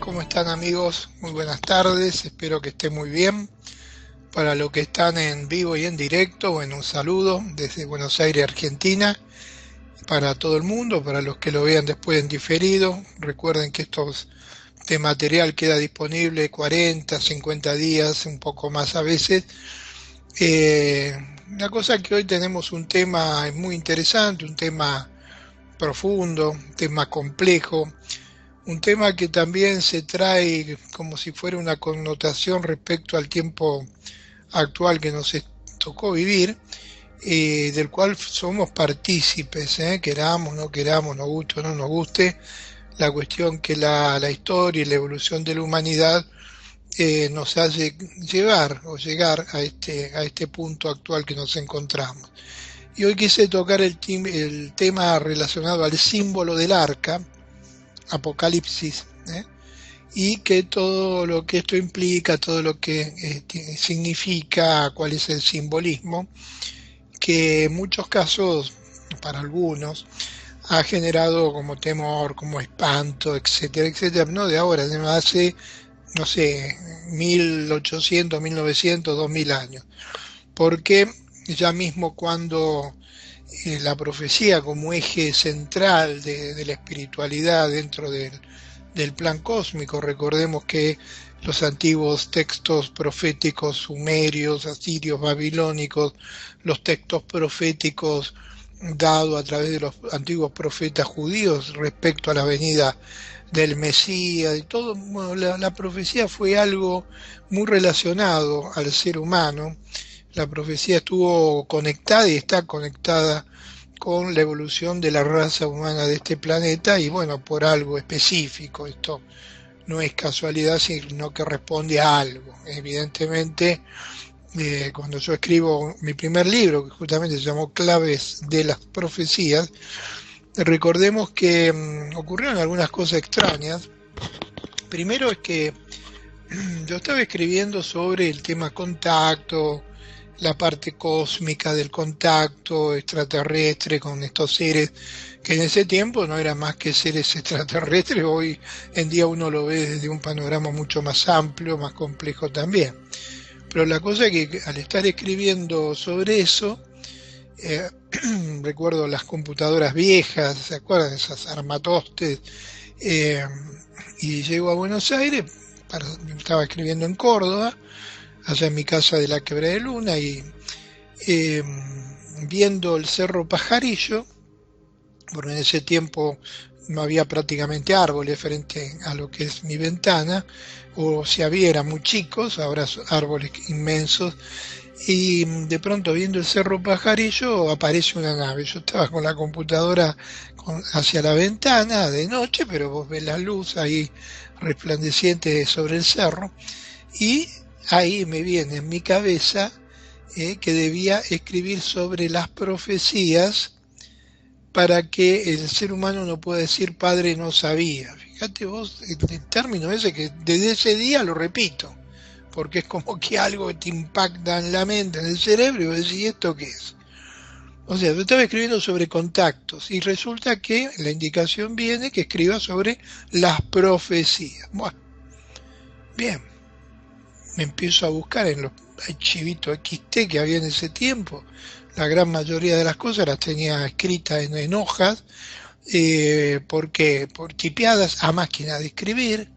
¿Cómo están amigos? Muy buenas tardes, espero que estén muy bien. Para los que están en vivo y en directo, bueno, un saludo desde Buenos Aires, Argentina, para todo el mundo, para los que lo vean después en diferido. Recuerden que este material queda disponible 40, 50 días, un poco más a veces. Eh, la cosa es que hoy tenemos un tema muy interesante, un tema profundo, un tema complejo. Un tema que también se trae como si fuera una connotación respecto al tiempo actual que nos tocó vivir, del cual somos partícipes, queramos, no queramos, nos guste o no nos guste. La cuestión que la historia y la evolución de la humanidad nos hace llevar o llegar a este punto actual que nos encontramos. Y hoy quise tocar el tema relacionado al símbolo del arca, Apocalipsis, y que todo lo que esto implica, todo lo que significa, cuál es el simbolismo, que en muchos casos, para algunos, ha generado como temor, como espanto, etcétera, etcétera, no de ahora, de hace, no sé, 1800, 1900, 2000 años. Porque ya mismo cuando la profecía como eje central de la espiritualidad dentro del plan cósmico. Recordemos que los antiguos textos proféticos sumerios, asirios, babilónicos, los textos proféticos dados a través de los antiguos profetas judíos respecto a la venida del Mesías y todo, bueno, la profecía fue algo muy relacionado al ser humano. La profecía estuvo conectada y está conectada con la evolución de la raza humana de este planeta y bueno, por algo específico. Esto no es casualidad, sino que responde a algo. Evidentemente, cuando yo escribo mi primer libro, que justamente se llamó Claves de las Profecías, recordemos que ocurrieron algunas cosas extrañas. Primero es que yo estaba escribiendo sobre el tema contacto, la parte cósmica del contacto extraterrestre con estos seres que en ese tiempo no eran más que seres extraterrestres. Hoy en día uno lo ve desde un panorama mucho más amplio, más complejo también. Pero la cosa es que al estar escribiendo sobre eso, eh, recuerdo las computadoras viejas, ¿se acuerdan? Esas armatostes, eh, y llego a Buenos Aires, estaba escribiendo en Córdoba, allá en mi casa de la Quebrada de Luna, y eh, viendo el Cerro Pajarillo, porque en ese tiempo no había prácticamente árboles frente a lo que es mi ventana, o si había eran muy chicos, ahora son árboles inmensos, y de pronto viendo el Cerro Pajarillo aparece una nave. Yo estaba con la computadora hacia la ventana de noche, pero vos ves la luz ahí resplandeciente sobre el cerro, y ahí me viene en mi cabeza que debía escribir sobre las profecías para que el ser humano no pueda decir padre no sabía. Fíjate vos el término ese que desde ese día lo repito, porque es como que algo te impacta en la mente, en el cerebro, y vos decís, ¿esto qué es? O sea, yo estaba escribiendo sobre contactos y resulta que la indicación viene que escriba sobre las profecías. Bueno, bien, me empiezo a buscar en los archivitos XT que había en ese tiempo. La gran mayoría de las cosas las tenía escritas en hojas, porque por tipeadas a máquina de escribir,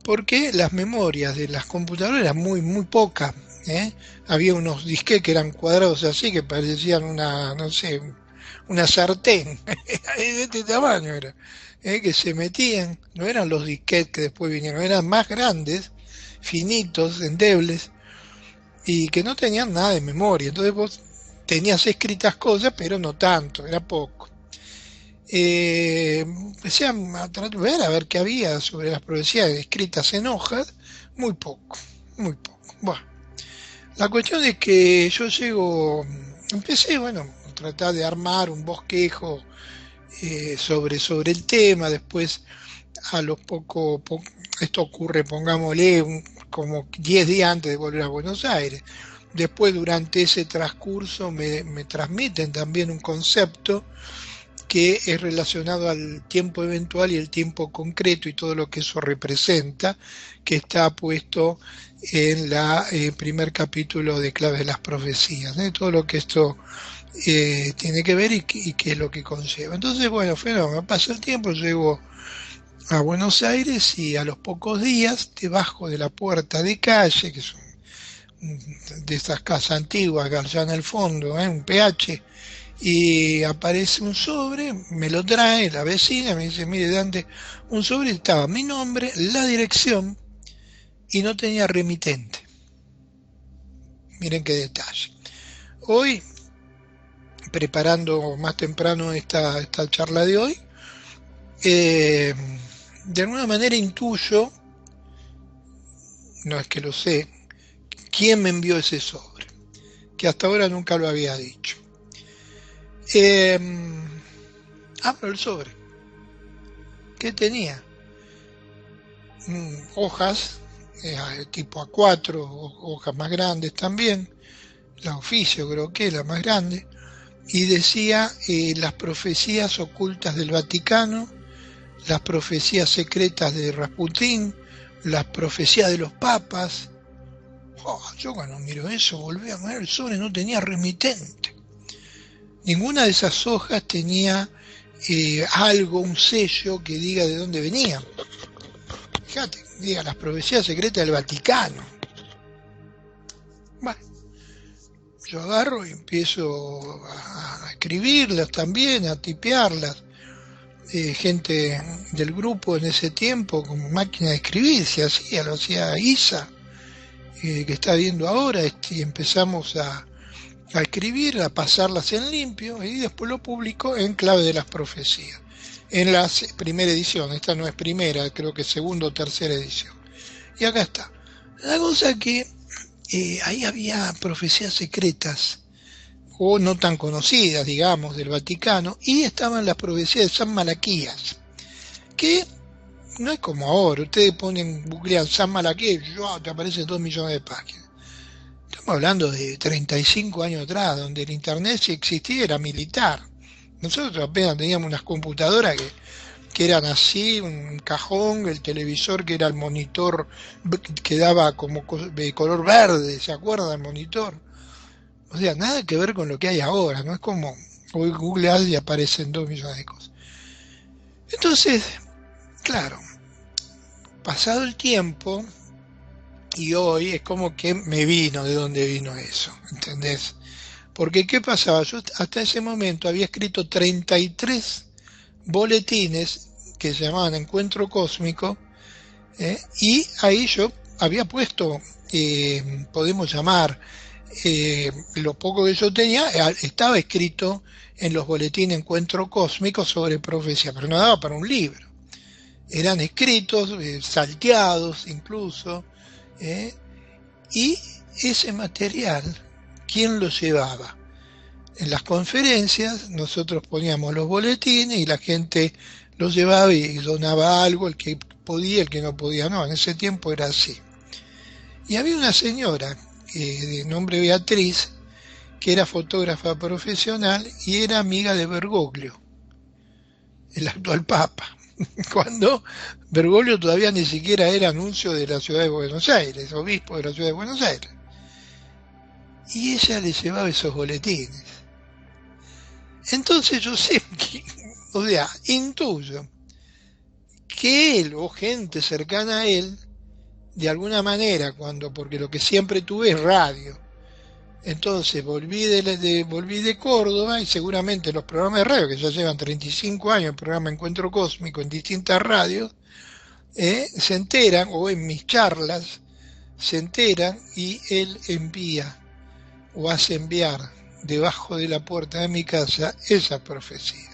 porque las memorias de las computadoras eran muy pocas. ¿eh? Había unos disquetes que eran cuadrados así, que parecían una, no sé, una sartén, de este tamaño era, que se metían, no eran los disquetes que después vinieron, eran más grandes, finitos, endebles, y que no tenían nada de memoria. Entonces vos tenías escritas cosas, pero no tanto, era poco. Empecé ver a ver qué había sobre las profecías escritas en hojas, muy poco, muy poco. Bueno, la cuestión es que yo empecé, bueno, a tratar de armar un bosquejo sobre el tema. Después a los esto ocurre, pongámosle, como 10 días antes de volver a Buenos Aires. Después, durante ese transcurso, me transmiten también un concepto que es relacionado al tiempo eventual y el tiempo concreto y todo lo que eso representa, que está puesto en el primer capítulo de Claves de las Profecías, todo lo que esto tiene que ver y qué es lo que conlleva. Entonces, bueno, fenómeno, pasa el tiempo, llego a Buenos Aires y a los pocos días, debajo de la puerta de calle, que son de estas casas antiguas, allá en el fondo, un PH, y aparece un sobre, me lo trae la vecina, me dice, mire Dante, un sobre, estaba mi nombre, la dirección, y no tenía remitente. Miren qué detalle. Hoy, preparando más temprano esta charla de hoy, de alguna manera intuyo, no es que lo sé, quién me envió ese sobre, que hasta ahora nunca lo había dicho. Abro el sobre. ¿Qué tenía? Hojas, tipo A4, hojas más grandes también, la oficio creo que la más grande, y decía las profecías ocultas del Vaticano, las profecías secretas de Rasputín, las profecías de los papas. Yo cuando miro eso volví a mirar el sobre, no tenía remitente. Ninguna de esas hojas tenía algo, un sello que diga de dónde venían. Fíjate, diga las profecías secretas del Vaticano. Bueno, yo agarro y empiezo a escribirlas también, a tipearlas. Gente del grupo en ese tiempo, como máquina de escribir, se hacía, lo hacía Isa, que está viendo ahora, y empezamos a escribir, a pasarlas en limpio, y después lo publicó en Clave de las Profecías. En la primera edición, esta no es primera, creo que segunda o tercera edición. Y acá está. La cosa que ahí había profecías secretas, o no tan conocidas, digamos, del Vaticano, y estaban las profecías de San Malaquías, que no es como ahora, ustedes googlean San Malaquías, te aparecen 2 millones de páginas. Estamos hablando de 35 años atrás, donde el internet, si existía, era militar. Nosotros apenas teníamos unas computadoras que eran así, un cajón, el televisor que era el monitor que daba como de color verde, ¿se acuerdan del monitor? O sea, nada que ver con lo que hay ahora, no es como hoy googleas y aparecen 2 millones de cosas. Entonces, claro, pasado el tiempo, y hoy es como que me vino de dónde vino eso, ¿entendés? Porque ¿qué pasaba? Yo hasta ese momento había escrito 33 boletines que se llamaban Encuentro Cósmico, y ahí yo había puesto, podemos llamar, lo poco que yo tenía, estaba escrito en los boletines Encuentro Cósmico sobre profecía, pero no daba para un libro. Eran escritos, salteados incluso, y ese material, ¿quién lo llevaba? En las conferencias nosotros poníamos los boletines y la gente los llevaba y donaba algo, el que podía, el que no podía no, en ese tiempo era así. Y había una señora de nombre Beatriz, que era fotógrafa profesional y era amiga de Bergoglio, el actual Papa, cuando Bergoglio todavía ni siquiera era anuncio de la ciudad de Buenos Aires, obispo de la ciudad de Buenos Aires. Y ella le llevaba esos boletines. Entonces yo sé, o sea, intuyo que él o gente cercana a él, de alguna manera, porque lo que siempre tuve es radio, entonces volví de Córdoba y seguramente los programas de radio, que ya llevan 35 años, el programa Encuentro Cósmico en distintas radios, se enteran, o en mis charlas, se enteran y él envía o hace enviar debajo de la puerta de mi casa esa profecía.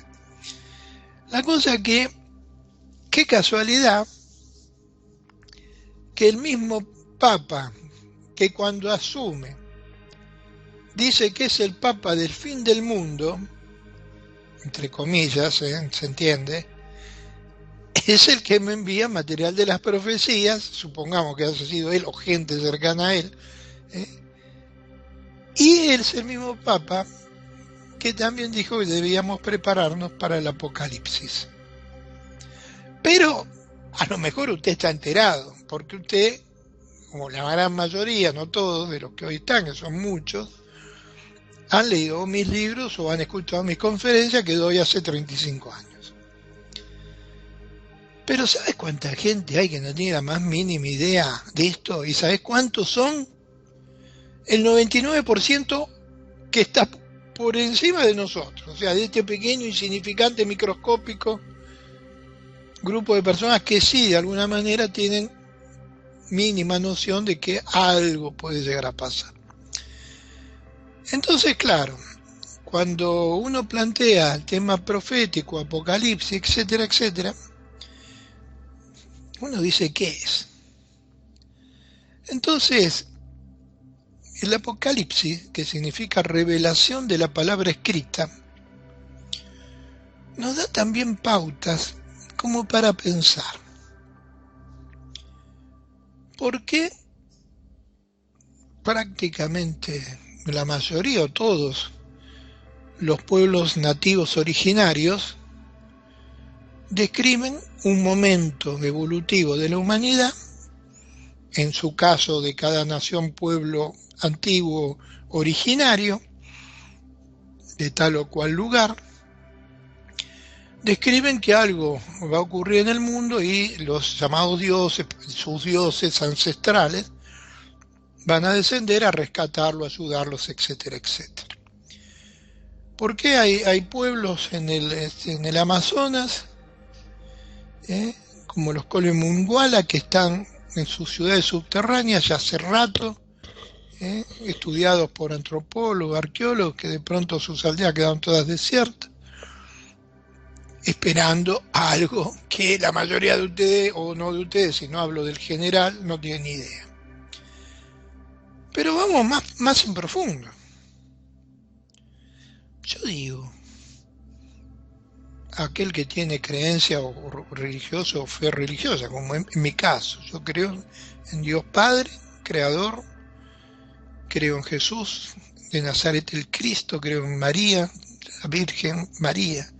La cosa que, qué casualidad, que el mismo Papa, que cuando asume, dice que es el Papa del fin del mundo, entre comillas, se entiende, es el que me envía material de las profecías, supongamos que haya sido él o gente cercana a él, y es el mismo Papa que también dijo que debíamos prepararnos para el apocalipsis. Pero a lo mejor usted está enterado, porque usted, como la gran mayoría, no todos, de los que hoy están, que son muchos, han leído mis libros o han escuchado mis conferencias que doy hace 35 años. Pero ¿sabes cuánta gente hay que no tiene la más mínima idea de esto? ¿Y sabes cuántos son? El 99% que está por encima de nosotros, o sea, de este pequeño, insignificante, microscópico grupo de personas que sí, de alguna manera, tienen mínima noción de que algo puede llegar a pasar. Entonces, claro, cuando uno plantea el tema profético, apocalipsis, etcétera, etcétera, uno dice, ¿qué es? Entonces, el apocalipsis, que significa revelación de la palabra escrita, nos da también pautas como para pensar. ¿Por qué prácticamente la mayoría o todos los pueblos nativos originarios describen un momento evolutivo de la humanidad, en su caso de cada nación, pueblo antiguo originario, de tal o cual lugar, describen que algo va a ocurrir en el mundo y los llamados dioses, sus dioses ancestrales, van a descender a rescatarlo, a ayudarlos, etcétera, etcétera. ¿Por qué hay pueblos en el Amazonas, como los Colemunguala, que están en sus ciudades subterráneas ya hace rato, estudiados por antropólogos, arqueólogos, que de pronto sus aldeas quedaron todas desiertas, esperando algo que la mayoría de ustedes, o no de ustedes, si no hablo del general, no tienen ni idea? Pero vamos más en profundo. Yo digo, aquel que tiene creencia o religiosa o fe religiosa, como en mi caso, yo creo en Dios Padre, Creador, creo en Jesús de Nazaret el Cristo, creo en María, la Virgen María,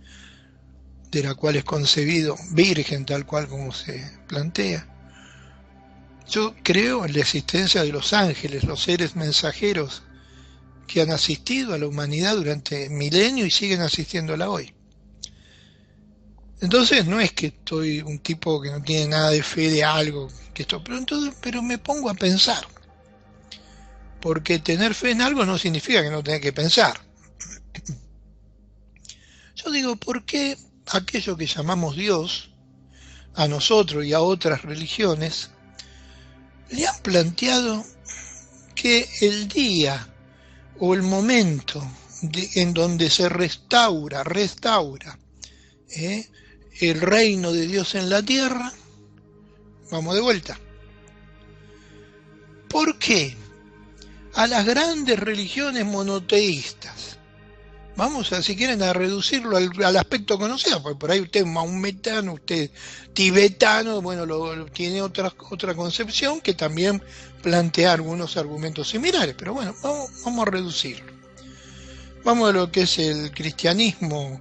de la cual es concebido virgen, tal cual como se plantea. Yo creo en la existencia de los ángeles, los seres mensajeros que han asistido a la humanidad durante milenios y siguen asistiéndola hoy. Entonces no es que estoy un tipo que no tiene nada de fe de algo, pero me pongo a pensar. Porque tener fe en algo no significa que no tenga que pensar. Yo digo, ¿por qué aquello que llamamos Dios, a nosotros y a otras religiones, le han planteado que el día o el momento en donde se restaura el reino de Dios en la tierra? Vamos de vuelta. ¿Por qué a las grandes religiones monoteístas, vamos a, si quieren, a reducirlo al aspecto conocido, porque por ahí usted es maometano, usted tibetano, bueno, tiene otra concepción que también plantea algunos argumentos similares, pero bueno, vamos a reducirlo. Vamos a lo que es el cristianismo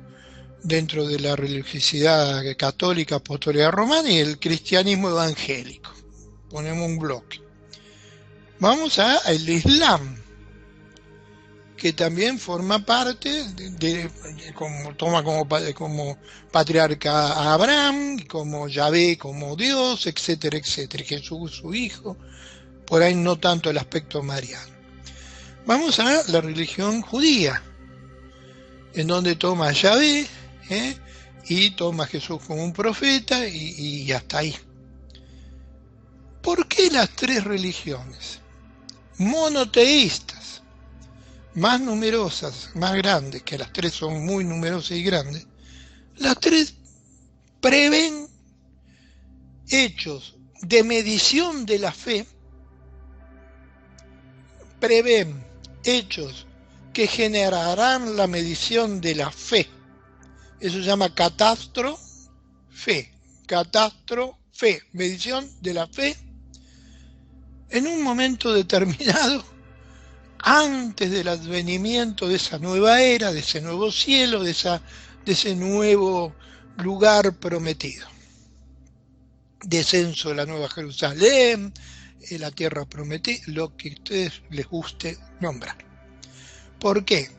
dentro de la religiosidad católica apostólica romana y el cristianismo evangélico. Ponemos un bloque. Vamos al Islam, que también forma parte toma como patriarca a Abraham, como Yahvé como Dios, etcétera, etcétera, y Jesús su hijo, por ahí no tanto el aspecto mariano. Vamos a la religión judía, en donde toma a Yahvé, y toma a Jesús como un profeta, y hasta ahí. ¿Por qué las tres religiones monoteístas, más numerosas, más grandes, que las tres son muy numerosas y grandes, las tres prevén hechos de medición de la fe, prevén hechos que generarán la medición de la fe? Eso se llama catástrofe, medición de la fe en un momento determinado, antes del advenimiento de esa nueva era, de ese nuevo cielo, de ese nuevo lugar prometido. Descenso de la Nueva Jerusalén, la tierra prometida, lo que a ustedes les guste nombrar. ¿Por qué?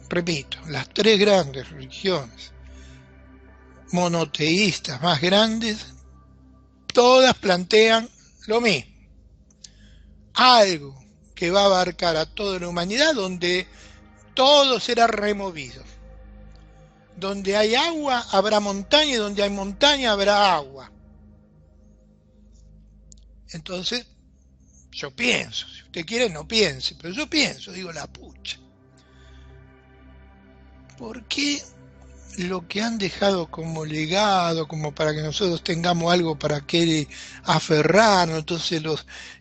Repito, las tres grandes religiones monoteístas más grandes, todas plantean lo mismo. Algo que va a abarcar a toda la humanidad, donde todo será removido. Donde hay agua habrá montaña, y donde hay montaña habrá agua. Entonces, yo pienso, si usted quiere no piense, pero yo pienso, digo, la pucha. ¿Por qué lo que han dejado como legado, como para que nosotros tengamos algo para que aferrarnos? Entonces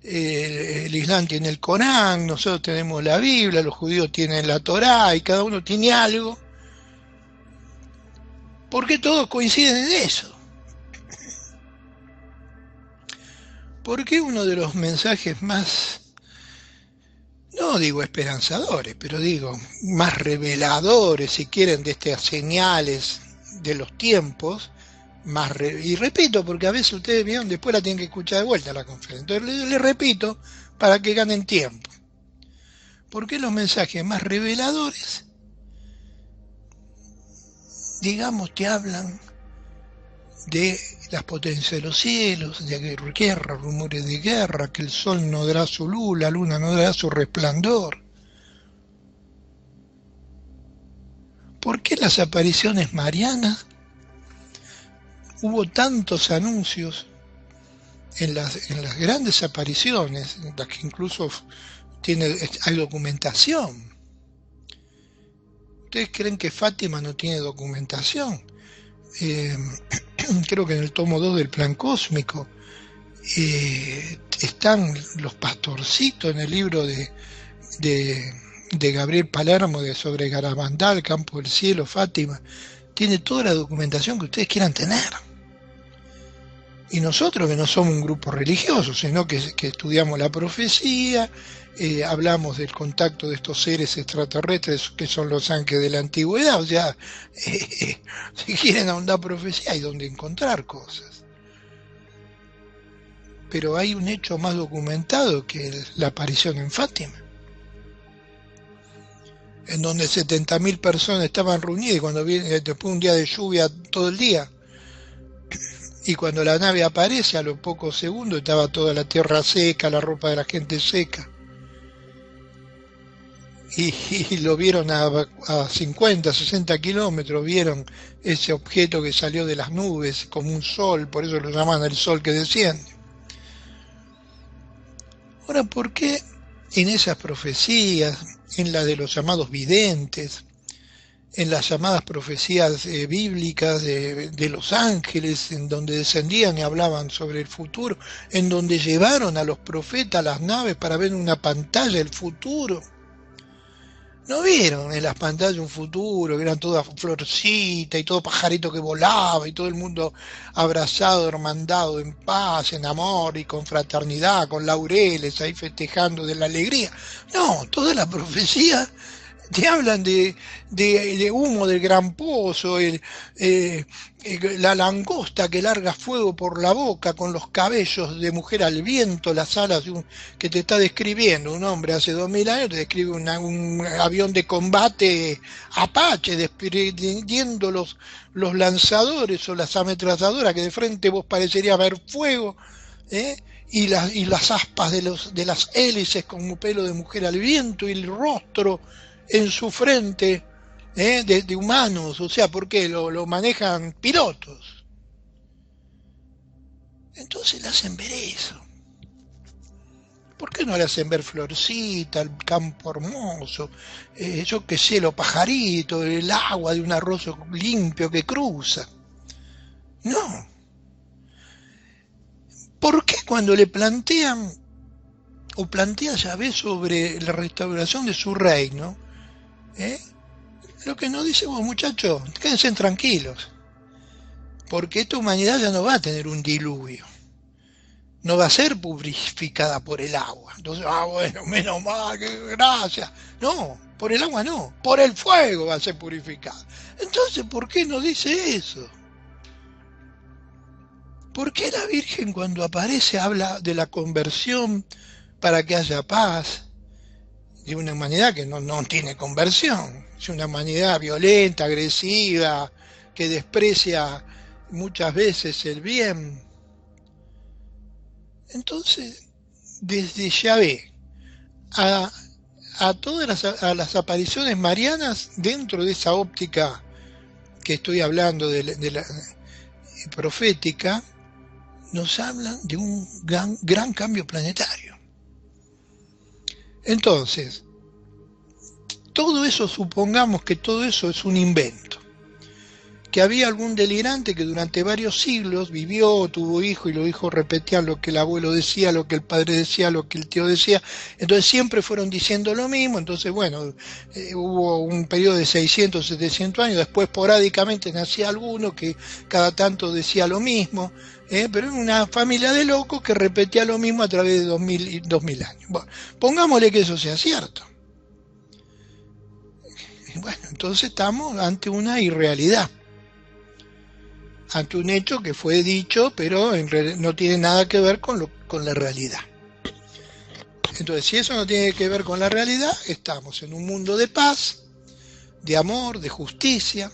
el Islam tiene el Corán, nosotros tenemos la Biblia, los judíos tienen la Torá, y cada uno tiene algo. ¿Por qué todos coinciden en eso? ¿Por qué uno de los mensajes más, no digo esperanzadores, pero digo más reveladores, si quieren, de estas señales de los tiempos, y repito, porque a veces ustedes vieron, después la tienen que escuchar de vuelta la conferencia, entonces les repito para que ganen tiempo? ¿Por qué los mensajes más reveladores, digamos, te hablan de las potencias de los cielos, de guerra, rumores de guerra, que el sol no dará su luz, la luna no dará su resplandor? ¿Por qué las apariciones marianas hubo tantos anuncios en las grandes apariciones, en las que incluso hay documentación? ¿Ustedes creen que Fátima no tiene documentación? Creo que en el tomo 2 del Plan Cósmico están los pastorcitos, en el libro de Gabriel Palermo sobre Garabandal, el Campo del Cielo, Fátima. Tiene toda la documentación que ustedes quieran tener. Y nosotros, que no somos un grupo religioso, sino que estudiamos la profecía, hablamos del contacto de estos seres extraterrestres que son los ángeles de la antigüedad. O sea, si quieren ahondar profecía, hay donde encontrar cosas. Pero hay un hecho más documentado que la aparición en Fátima, en donde 70.000 personas estaban reunidas, y cuando viene después un día de lluvia todo el día, y cuando la nave aparece, a los pocos segundos estaba toda la tierra seca, la ropa de la gente seca. Y lo vieron a 50, 60 kilómetros, vieron ese objeto que salió de las nubes como un sol, por eso lo llaman el sol que desciende. Ahora, ¿por qué en esas profecías, en la de los llamados videntes, en las llamadas profecías bíblicas de los ángeles, en donde descendían y hablaban sobre el futuro, en donde llevaron a los profetas a las naves para ver en una pantalla el futuro? ¿No vieron en las pantallas un futuro que eran todas florcitas y todo pajarito que volaba y todo el mundo abrazado, hermandado, en paz, en amor y con fraternidad, con laureles ahí festejando de la alegría? No, toda la profecía te hablan de humo del gran pozo, la langosta que larga fuego por la boca con los cabellos de mujer al viento, las alas que te está describiendo un hombre hace 2000 años, te describe un avión de combate Apache desprendiendo los lanzadores o las ametralladoras, que de frente vos parecería ver fuego, y las aspas de las hélices con un pelo de mujer al viento, y el rostro en su frente de humanos. O sea, ¿por qué? Lo manejan pilotos. Entonces le hacen ver eso. ¿Por qué no le hacen ver florcita, el campo hermoso, yo qué sé, los pajaritos, el agua de un arroyo limpio que cruza? No. ¿Por qué cuando le plantea Yahvé sobre la restauración de su reino, lo que nos dice, vos muchachos, quédense tranquilos, porque esta humanidad ya no va a tener un diluvio, no va a ser purificada por el agua. Entonces, bueno, menos mal, que gracias. No, por el agua no, por el fuego va a ser purificada. Entonces, ¿por qué no dice eso? ¿Por qué la Virgen cuando aparece habla de la conversión para que haya paz? De una humanidad que no tiene conversión, es una humanidad violenta, agresiva, que desprecia muchas veces el bien. Entonces, desde Yahvé a todas las apariciones marianas, dentro de esa óptica que estoy hablando de la profética, nos hablan de un gran cambio planetario. Entonces, todo eso, supongamos que todo eso es un invento, que había algún delirante que durante varios siglos vivió, tuvo hijos y los hijos repetían lo que el abuelo decía, lo que el padre decía, lo que el tío decía, entonces siempre fueron diciendo lo mismo, entonces bueno, hubo un periodo de 600, 700 años, después esporádicamente nacía alguno que cada tanto decía lo mismo, pero era una familia de locos que repetía lo mismo a través de 2000 años. Bueno, pongámosle que eso sea cierto. Bueno, entonces estamos ante una irrealidad, ante un hecho que fue dicho, pero no tiene nada que ver con la realidad. Entonces, si eso no tiene que ver con la realidad, estamos en un mundo de paz, de amor, de justicia,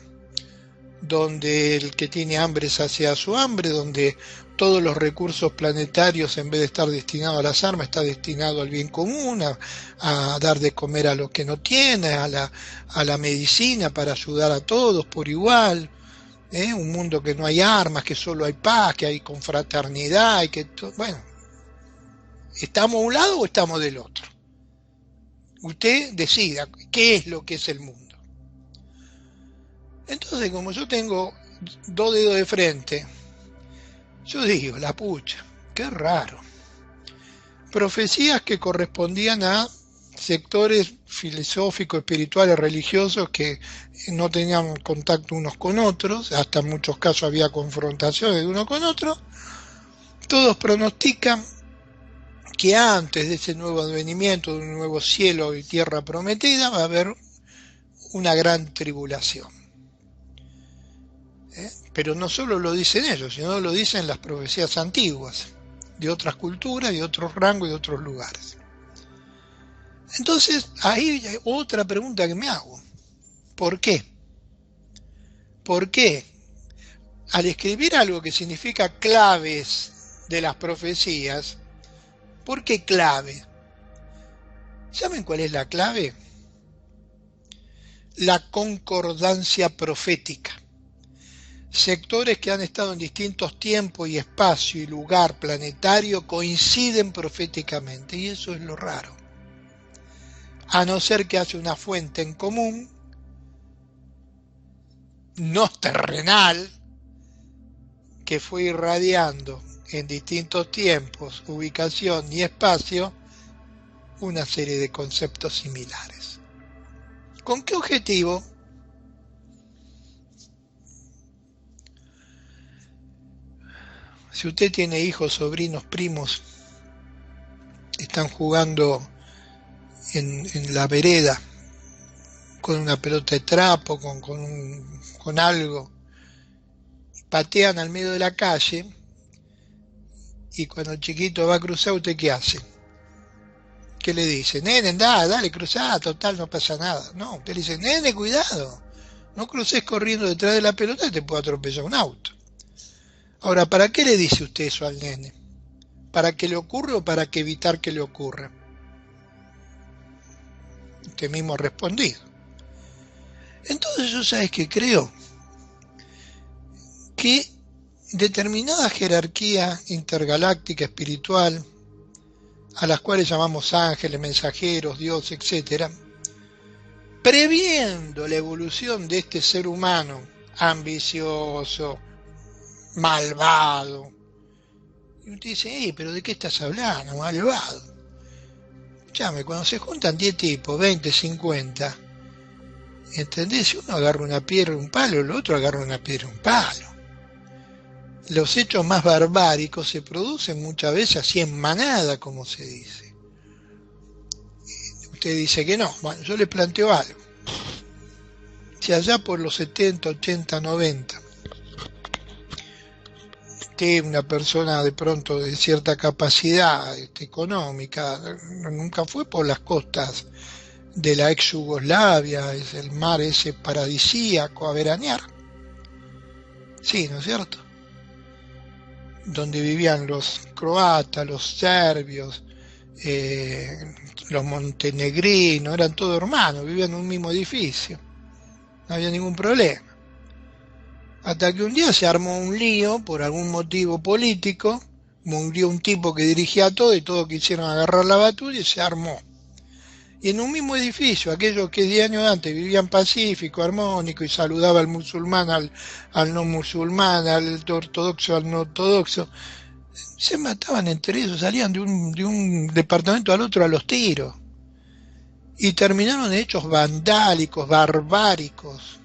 donde el que tiene hambre sacia su hambre, donde todos los recursos planetarios, en vez de estar destinados a las armas, está destinado al bien común, a dar de comer a los que no tienen, a la medicina para ayudar a todos por igual. Un mundo que no hay armas, que solo hay paz, que hay confraternidad, y que bueno, ¿estamos a un lado o estamos del otro? Usted decida qué es lo que es el mundo. Entonces, como yo tengo 2 dedos de frente, yo digo, la pucha, qué raro. Profecías que correspondían a sectores filosóficos, espirituales, religiosos que no tenían contacto unos con otros, hasta en muchos casos había confrontaciones de uno con otro. Todos pronostican que antes de ese nuevo advenimiento, de un nuevo cielo y tierra prometida, va a haber una gran tribulación. Pero no solo lo dicen ellos, sino lo dicen las profecías antiguas, de otras culturas, de otros rangos y de otros lugares. Entonces, ahí hay otra pregunta que me hago. ¿Por qué? ¿Por qué? Al escribir algo que significa claves de las profecías, ¿por qué clave? ¿Saben cuál es la clave? La concordancia profética. Sectores que han estado en distintos tiempos y espacio y lugar planetario coinciden proféticamente, y eso es lo raro. A no ser que haya una fuente en común, no terrenal, que fue irradiando en distintos tiempos, ubicación y espacio una serie de conceptos similares. ¿Con qué objetivo? Si usted tiene hijos, sobrinos, primos, están jugando en la vereda con una pelota de trapo, con algo, patean al medio de la calle, y cuando el chiquito va a cruzar, ¿usted qué hace? ¿Qué le dice? Nene, dale, cruzá, total, no pasa nada. No, usted le dice, nene, cuidado, no cruces corriendo detrás de la pelota y te puede atropellar un auto. Ahora, ¿para qué le dice usted eso al nene? ¿Para que le ocurra o para que evitar que le ocurra? Usted mismo ha respondido. Entonces yo sabes que creo que determinada jerarquía intergaláctica espiritual, a las cuales llamamos ángeles, mensajeros, Dios, etc., previendo la evolución de este ser humano ambicioso, malvado. Y usted dice, pero ¿de qué estás hablando, malvado? Escuchame, cuando se juntan 10 tipos, 20, 50, ¿entendés? Si uno agarra una piedra y un palo, el otro agarra una piedra y un palo. los hechos más barbáricos se producen muchas veces así en manada, como se dice. Usted dice que no. Bueno, yo le planteo algo. Si allá por los 70, 80, 90, usted, una persona de pronto de cierta capacidad económica, nunca fue por las costas de la ex Yugoslavia, es el mar ese paradisíaco a veranear. Sí, ¿no es cierto? Donde vivían los croatas, los serbios, los montenegrinos, eran todos hermanos, vivían en un mismo edificio, no había ningún problema. Hasta que un día se armó un lío por algún motivo político, murió un tipo que dirigía todo y todos quisieron agarrar la batuta y se armó. Y en un mismo edificio, aquellos que 10 años antes vivían pacífico, armónico y saludaba al musulmán, al no musulmán, al ortodoxo, al no ortodoxo, se mataban entre ellos, salían de un departamento al otro a los tiros. Y terminaron en hechos vandálicos, barbáricos.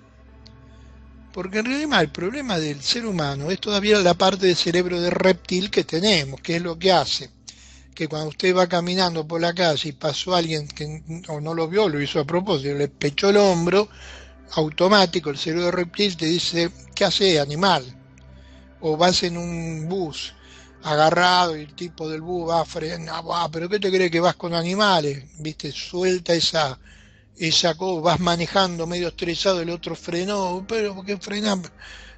Porque en realidad el problema del ser humano es todavía la parte del cerebro de reptil que tenemos, que es lo que hace que cuando usted va caminando por la calle y pasó alguien que o no lo vio, lo hizo a propósito, le pechó el hombro, automático el cerebro reptil te dice, ¿qué hace, animal? O vas en un bus agarrado y el tipo del bus va a frenar, pero ¿qué te cree que vas con animales? ¿Viste? Suelta esa cosa, vas manejando medio estresado, el otro frenó, pero ¿por qué frenamos?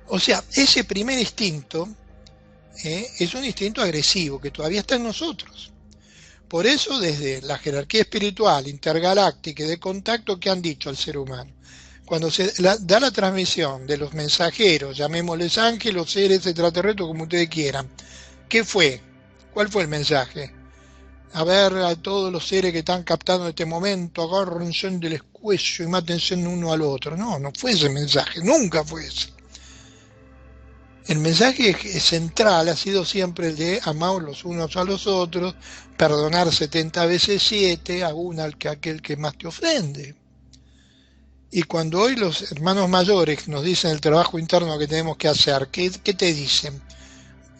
O sea, ese primer instinto es un instinto agresivo que todavía está en nosotros. Por eso, desde la jerarquía espiritual, intergaláctica y de contacto que han dicho al ser humano, cuando se da la transmisión de los mensajeros, llamémosles ángeles o seres extraterrestres, como ustedes quieran, ¿qué fue? ¿Cuál fue el mensaje? A ver, a todos los seres que están captando en este momento, agárrense del cuello y mátense uno al otro. No, no fue ese mensaje, nunca fue ese. El mensaje central ha sido siempre el de amaos los unos a los otros, perdonar 70 veces 7, aún aquel que más te ofende. Y cuando hoy los hermanos mayores nos dicen el trabajo interno que tenemos que hacer, ¿qué te dicen?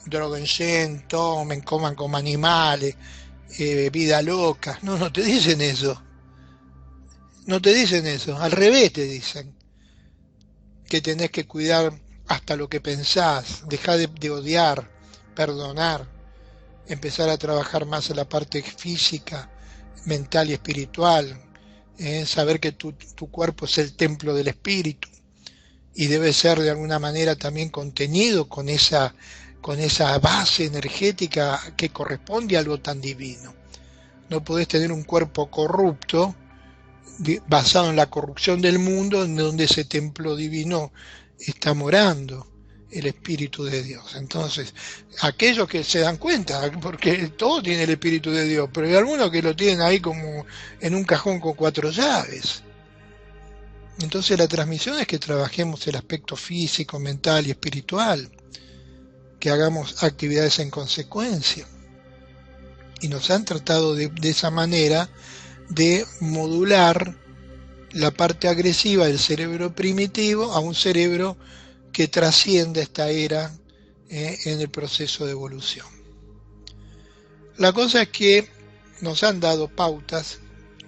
Droguense, tomen, coman como animales, vida loca. No, no te dicen eso. No te dicen eso. Al revés te dicen que tenés que cuidar hasta lo que pensás, dejar de odiar, perdonar, empezar a trabajar más en la parte física, mental y espiritual, saber que tu cuerpo es el templo del espíritu y debe ser de alguna manera también contenido con esa base energética que corresponde a algo tan divino. No podés tener un cuerpo corrupto basado en la corrupción del mundo, en donde ese templo divino está morando el Espíritu de Dios. Entonces, aquellos que se dan cuenta, porque todo tiene el Espíritu de Dios, pero hay algunos que lo tienen ahí como en un cajón con 4 llaves. Entonces la transmisión es que trabajemos el aspecto físico, mental y espiritual, que hagamos actividades en consecuencia. Y nos han tratado de esa manera de modular la parte agresiva del cerebro primitivo a un cerebro que trasciende esta era en el proceso de evolución. La cosa es que nos han dado pautas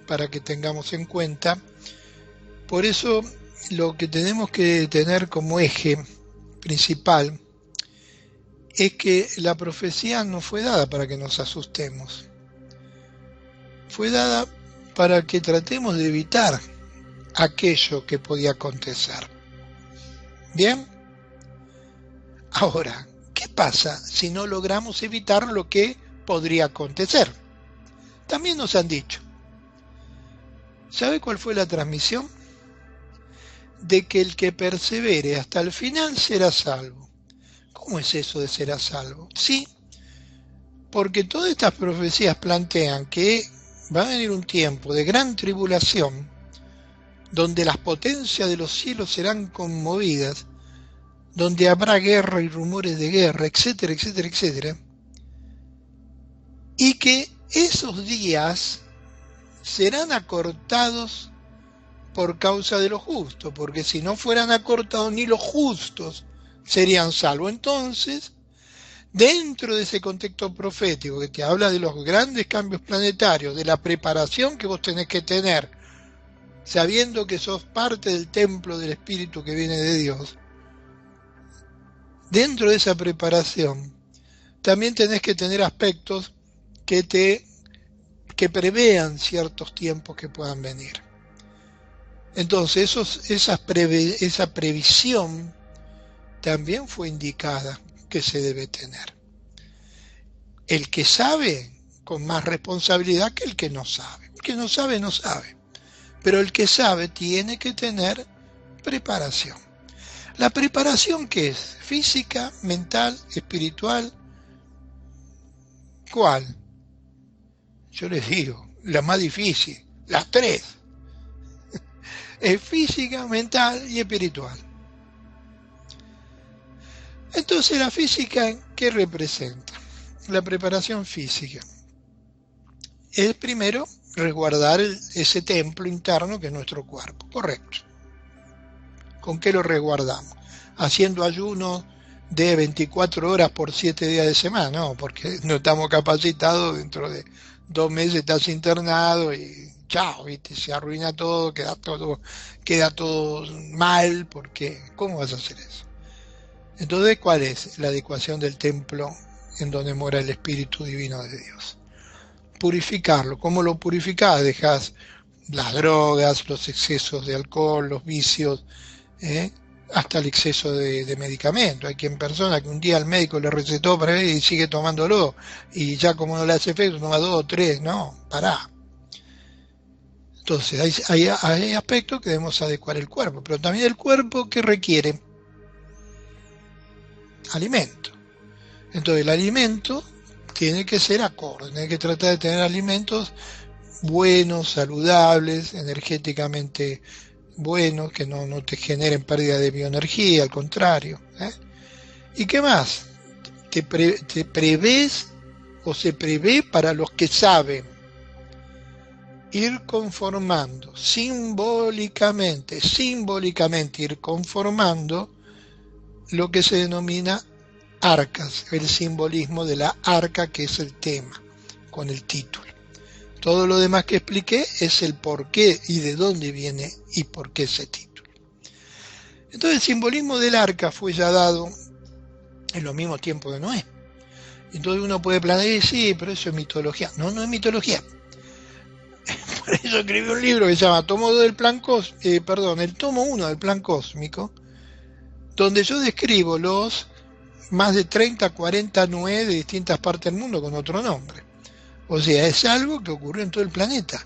para que tengamos en cuenta, por eso lo que tenemos que tener como eje principal es que la profecía no fue dada para que nos asustemos, fue dada para que tratemos de evitar aquello que podía acontecer. ¿Bien? Ahora, ¿qué pasa si no logramos evitar lo que podría acontecer? También nos han dicho. ¿Sabe cuál fue la transmisión? De que el que persevere hasta el final será salvo. ¿Cómo es eso de será salvo? Sí, porque todas estas profecías plantean que va a venir un tiempo de gran tribulación, donde las potencias de los cielos serán conmovidas, donde habrá guerra y rumores de guerra, etcétera, etcétera, etcétera, y que esos días serán acortados por causa de lo justo, porque si no fueran acortados ni los justos serían salvos. Entonces Dentro de ese contexto profético que te habla de los grandes cambios planetarios, de la preparación que vos tenés que tener, sabiendo que sos parte del templo del Espíritu que viene de Dios, dentro de esa preparación también tenés que tener aspectos que prevean ciertos tiempos que puedan venir. Entonces esa previsión también fue indicada que se debe tener. El que sabe con más responsabilidad que el que no sabe. El que no sabe, no sabe. Pero el que sabe tiene que tener preparación. ¿La preparación qué es? ¿Física, mental, espiritual? ¿Cuál? Yo les digo, la más difícil, las tres. Es física, mental y espiritual. Entonces, la física, ¿qué representa? La preparación física es primero resguardar ese templo interno que es nuestro cuerpo, correcto. ¿Con qué lo resguardamos? Haciendo ayuno de 24 horas por 7 días de semana, no, porque no estamos capacitados, dentro de 2 meses estás internado y chao, ¿viste? Se arruina todo, queda todo mal, porque ¿cómo vas a hacer eso? Entonces, ¿cuál es la adecuación del templo en donde mora el Espíritu Divino de Dios? Purificarlo. ¿Cómo lo purificás? Dejás las drogas, los excesos de alcohol, los vicios, hasta el exceso de medicamento. Hay quien persona que un día el médico le recetó para él y sigue tomándolo, y ya como no le hace efecto, toma 2 o 3, no, pará. Entonces hay aspectos que debemos adecuar el cuerpo, pero también el cuerpo que requiere alimento. Entonces el alimento tiene que ser acorde, tiene que tratar de tener alimentos buenos, saludables, energéticamente buenos, que no te generen pérdida de bioenergía, al contrario. ¿Y qué más? Te prevés o se prevé para los que saben ir conformando, simbólicamente ir conformando lo que se denomina arcas, el simbolismo de la arca, que es el tema, con el título. Todo lo demás que expliqué es el por qué y de dónde viene y por qué ese título. Entonces el simbolismo del arca fue ya dado en los mismos tiempos de Noé. Entonces uno puede planear, sí, pero eso es mitología. No, no es mitología. Por eso escribí un libro que se llama el tomo 1 del Plan Cósmico, donde yo describo los más de 30, 40 Noé de distintas partes del mundo con otro nombre. O sea, es algo que ocurrió en todo el planeta.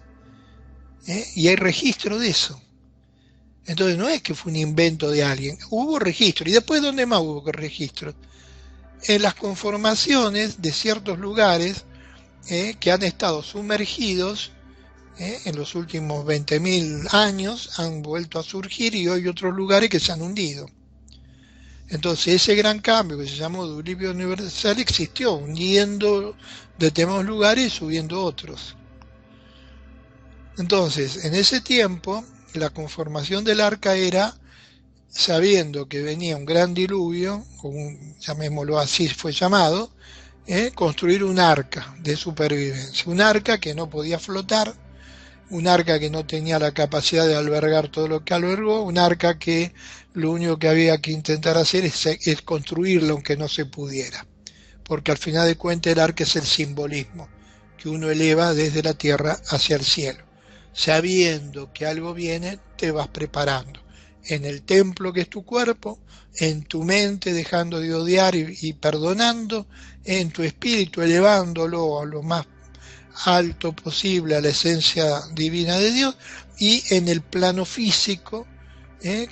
Y hay registro de eso. Entonces no es que fue un invento de alguien, hubo registro. ¿Y después dónde más hubo registro? En las conformaciones de ciertos lugares que han estado sumergidos en los últimos 20.000 años, han vuelto a surgir, y hoy otros lugares que se han hundido. Entonces ese gran cambio que se llamó diluvio universal existió, hundiendo determinados lugares y subiendo otros. Entonces, en ese tiempo, la conformación del arca era, sabiendo que venía un gran diluvio, llamémoslo así fue llamado, construir un arca de supervivencia, un arca que no podía flotar, un arca que no tenía la capacidad de albergar todo lo que albergó, un arca que lo único que había que intentar hacer es construirlo aunque no se pudiera, porque al final de cuentas el arca es el simbolismo que uno eleva desde la tierra hacia el cielo. Sabiendo que algo viene, te vas preparando en el templo que es tu cuerpo, en tu mente dejando de odiar y perdonando, en tu espíritu elevándolo a lo más alto posible, a la esencia divina de Dios, y en el plano físico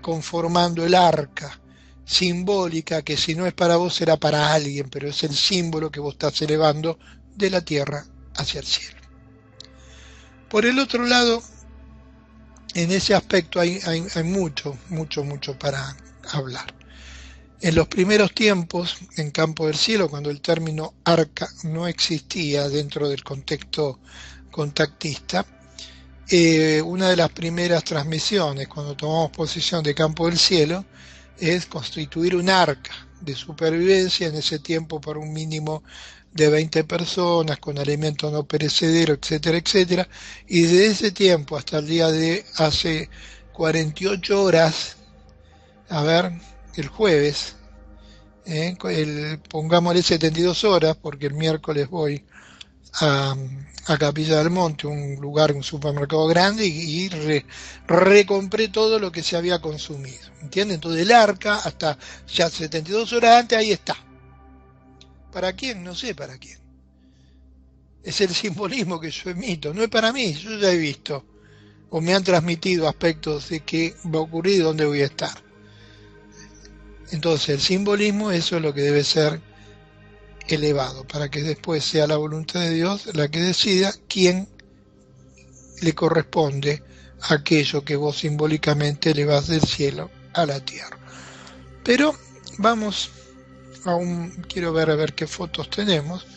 conformando el arca simbólica, que si no es para vos será para alguien, pero es el símbolo que vos estás elevando de la tierra hacia el cielo. Por el otro lado, en ese aspecto hay mucho para hablar. En los primeros tiempos, en Campo del Cielo, cuando el término arca no existía dentro del contexto contactista, una de las primeras transmisiones, cuando tomamos posesión de Campo del Cielo, es constituir un arca de supervivencia en ese tiempo para un mínimo de 20 personas, con alimentos no perecederos, etcétera, etcétera. Y desde ese tiempo hasta el día de hace 48 horas, a ver, el jueves, pongámosle 72 horas, porque el miércoles voy a, a Capilla del Monte, un lugar, un supermercado grande, y recompré todo lo que se había consumido. ¿Entienden? Entonces el arca, hasta ya 72 horas antes, ahí está. ¿Para quién? No sé para quién. Es el simbolismo que yo emito, no es para mí, yo ya he visto, o me han transmitido aspectos de qué va a ocurrir y dónde voy a estar. Entonces el simbolismo, eso es lo que debe ser elevado, para que después sea la voluntad de Dios la que decida quién le corresponde aquello que vos simbólicamente elevás del cielo a la tierra. Pero vamos quiero ver a ver qué fotos tenemos.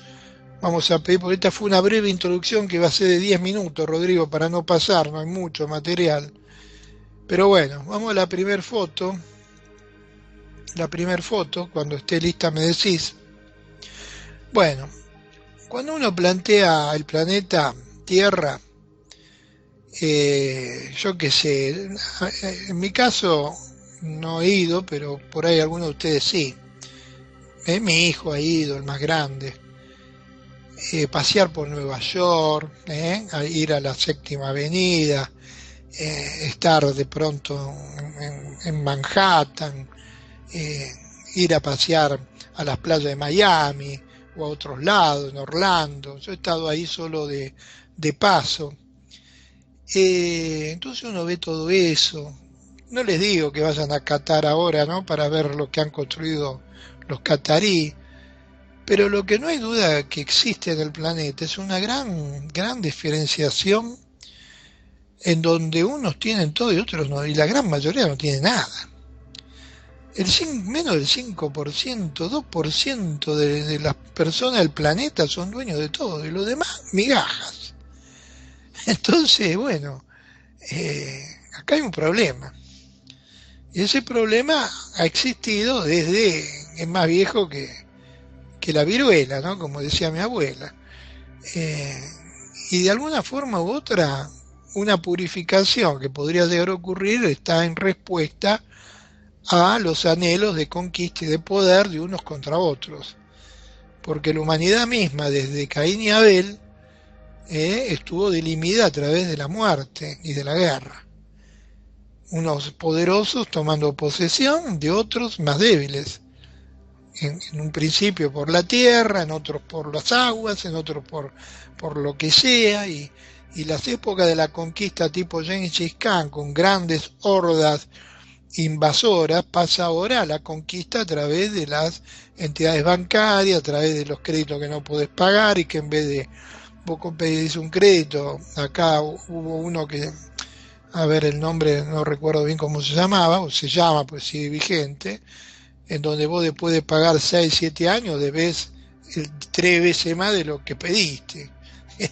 Vamos a pedir, porque esta fue una breve introducción que va a ser de 10 minutos, Rodrigo, para no pasar, no hay mucho material. Pero bueno, vamos a la primera foto. La primera foto, cuando esté lista me decís. Bueno, cuando uno plantea el planeta Tierra, yo qué sé, en mi caso no he ido, pero por ahí algunos de ustedes sí. Mi hijo ha ido, el más grande. Pasear por Nueva York, a ir a la Séptima Avenida, estar de pronto en Manhattan, ir a pasear a las playas de Miami o a otros lados, en Orlando. Yo he estado ahí solo de paso. Entonces uno ve todo eso. No les digo que vayan a Qatar ahora, ¿no?, para ver lo que han construido los catarí, pero lo que no hay duda que existe en el planeta es una gran diferenciación en donde unos tienen todo y otros no, y la gran mayoría no tiene nada. Menos del 5%, 2% de las personas del planeta son dueños de todo, y los demás migajas. Entonces, bueno, acá hay un problema. Y ese problema ha existido es más viejo que la viruela, ¿no?, como decía mi abuela. Y de alguna forma u otra, una purificación que podría llegar a ocurrir está en respuesta a los anhelos de conquista y de poder de unos contra otros. Porque la humanidad misma, desde Caín y Abel, estuvo dilimida a través de la muerte y de la guerra. Unos poderosos tomando posesión de otros más débiles. En un principio por la tierra, en otros por las aguas, en otros por lo que sea, y las épocas de la conquista tipo Gengis Khan, con grandes hordas invasoras, pasa ahora a la conquista a través de las entidades bancarias, a través de los créditos que no podés pagar, y que en vez de vos pedís un crédito, acá hubo uno que, a ver el nombre, no recuerdo bien cómo se llamaba, o se llama, pues sigue vigente, en donde vos después de pagar 6, 7 años debes 3 veces más de lo que pediste.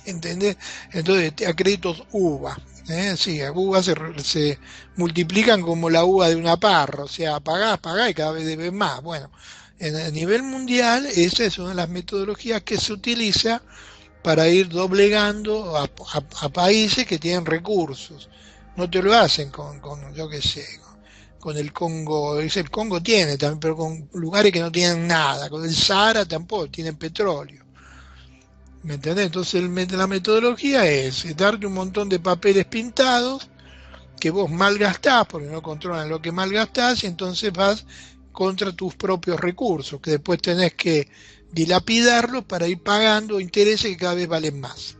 ¿Entendés? Entonces, a créditos uva. Sí, a uva se multiplican como la uva de una parra, o sea, pagás y cada vez debes más. Bueno, a nivel mundial, esa es una de las metodologías que se utiliza para ir doblegando a países que tienen recursos. No te lo hacen con yo qué sé, con el Congo. El Congo tiene también, pero con lugares que no tienen nada. Con el Sahara tampoco tienen petróleo. ¿Me entendés? Entonces la metodología es darte un montón de papeles pintados que vos malgastás porque no controlan lo que malgastás, y entonces vas contra tus propios recursos, que después tenés que dilapidarlos para ir pagando intereses que cada vez valen más.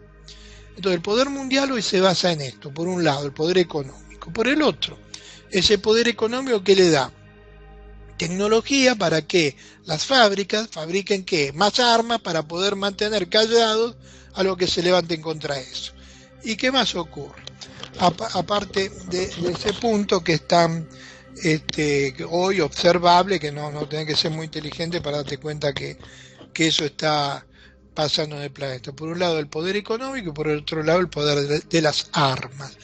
Entonces el poder mundial hoy se basa en esto, por un lado, el poder económico. Por el otro, ese poder económico que le da tecnología para que las fábricas fabriquen ¿qué? Más armas para poder mantener callados a los que se levanten contra eso. ¿Y qué más ocurre? Aparte de ese punto que es tan hoy observable, que no tenés que ser muy inteligente para darte cuenta que eso está pasando en el planeta. Por un lado el poder económico y por el otro lado el poder de las armas.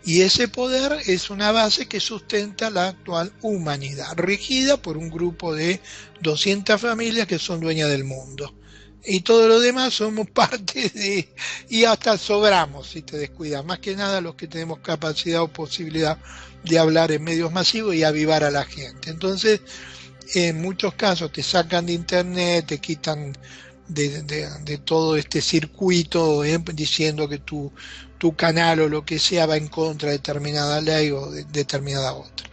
Y ese poder es una base que sustenta la actual humanidad, regida por un grupo de 200 familias que son dueñas del mundo. Y todo lo demás somos parte de, y hasta sobramos si te descuidas, más que nada los que tenemos capacidad o posibilidad de hablar en medios masivos y avivar a la gente. Entonces, en muchos casos te sacan de internet, te quitan de todo este circuito, diciendo que tu canal o lo que sea va en contra de determinada ley o de determinada otra.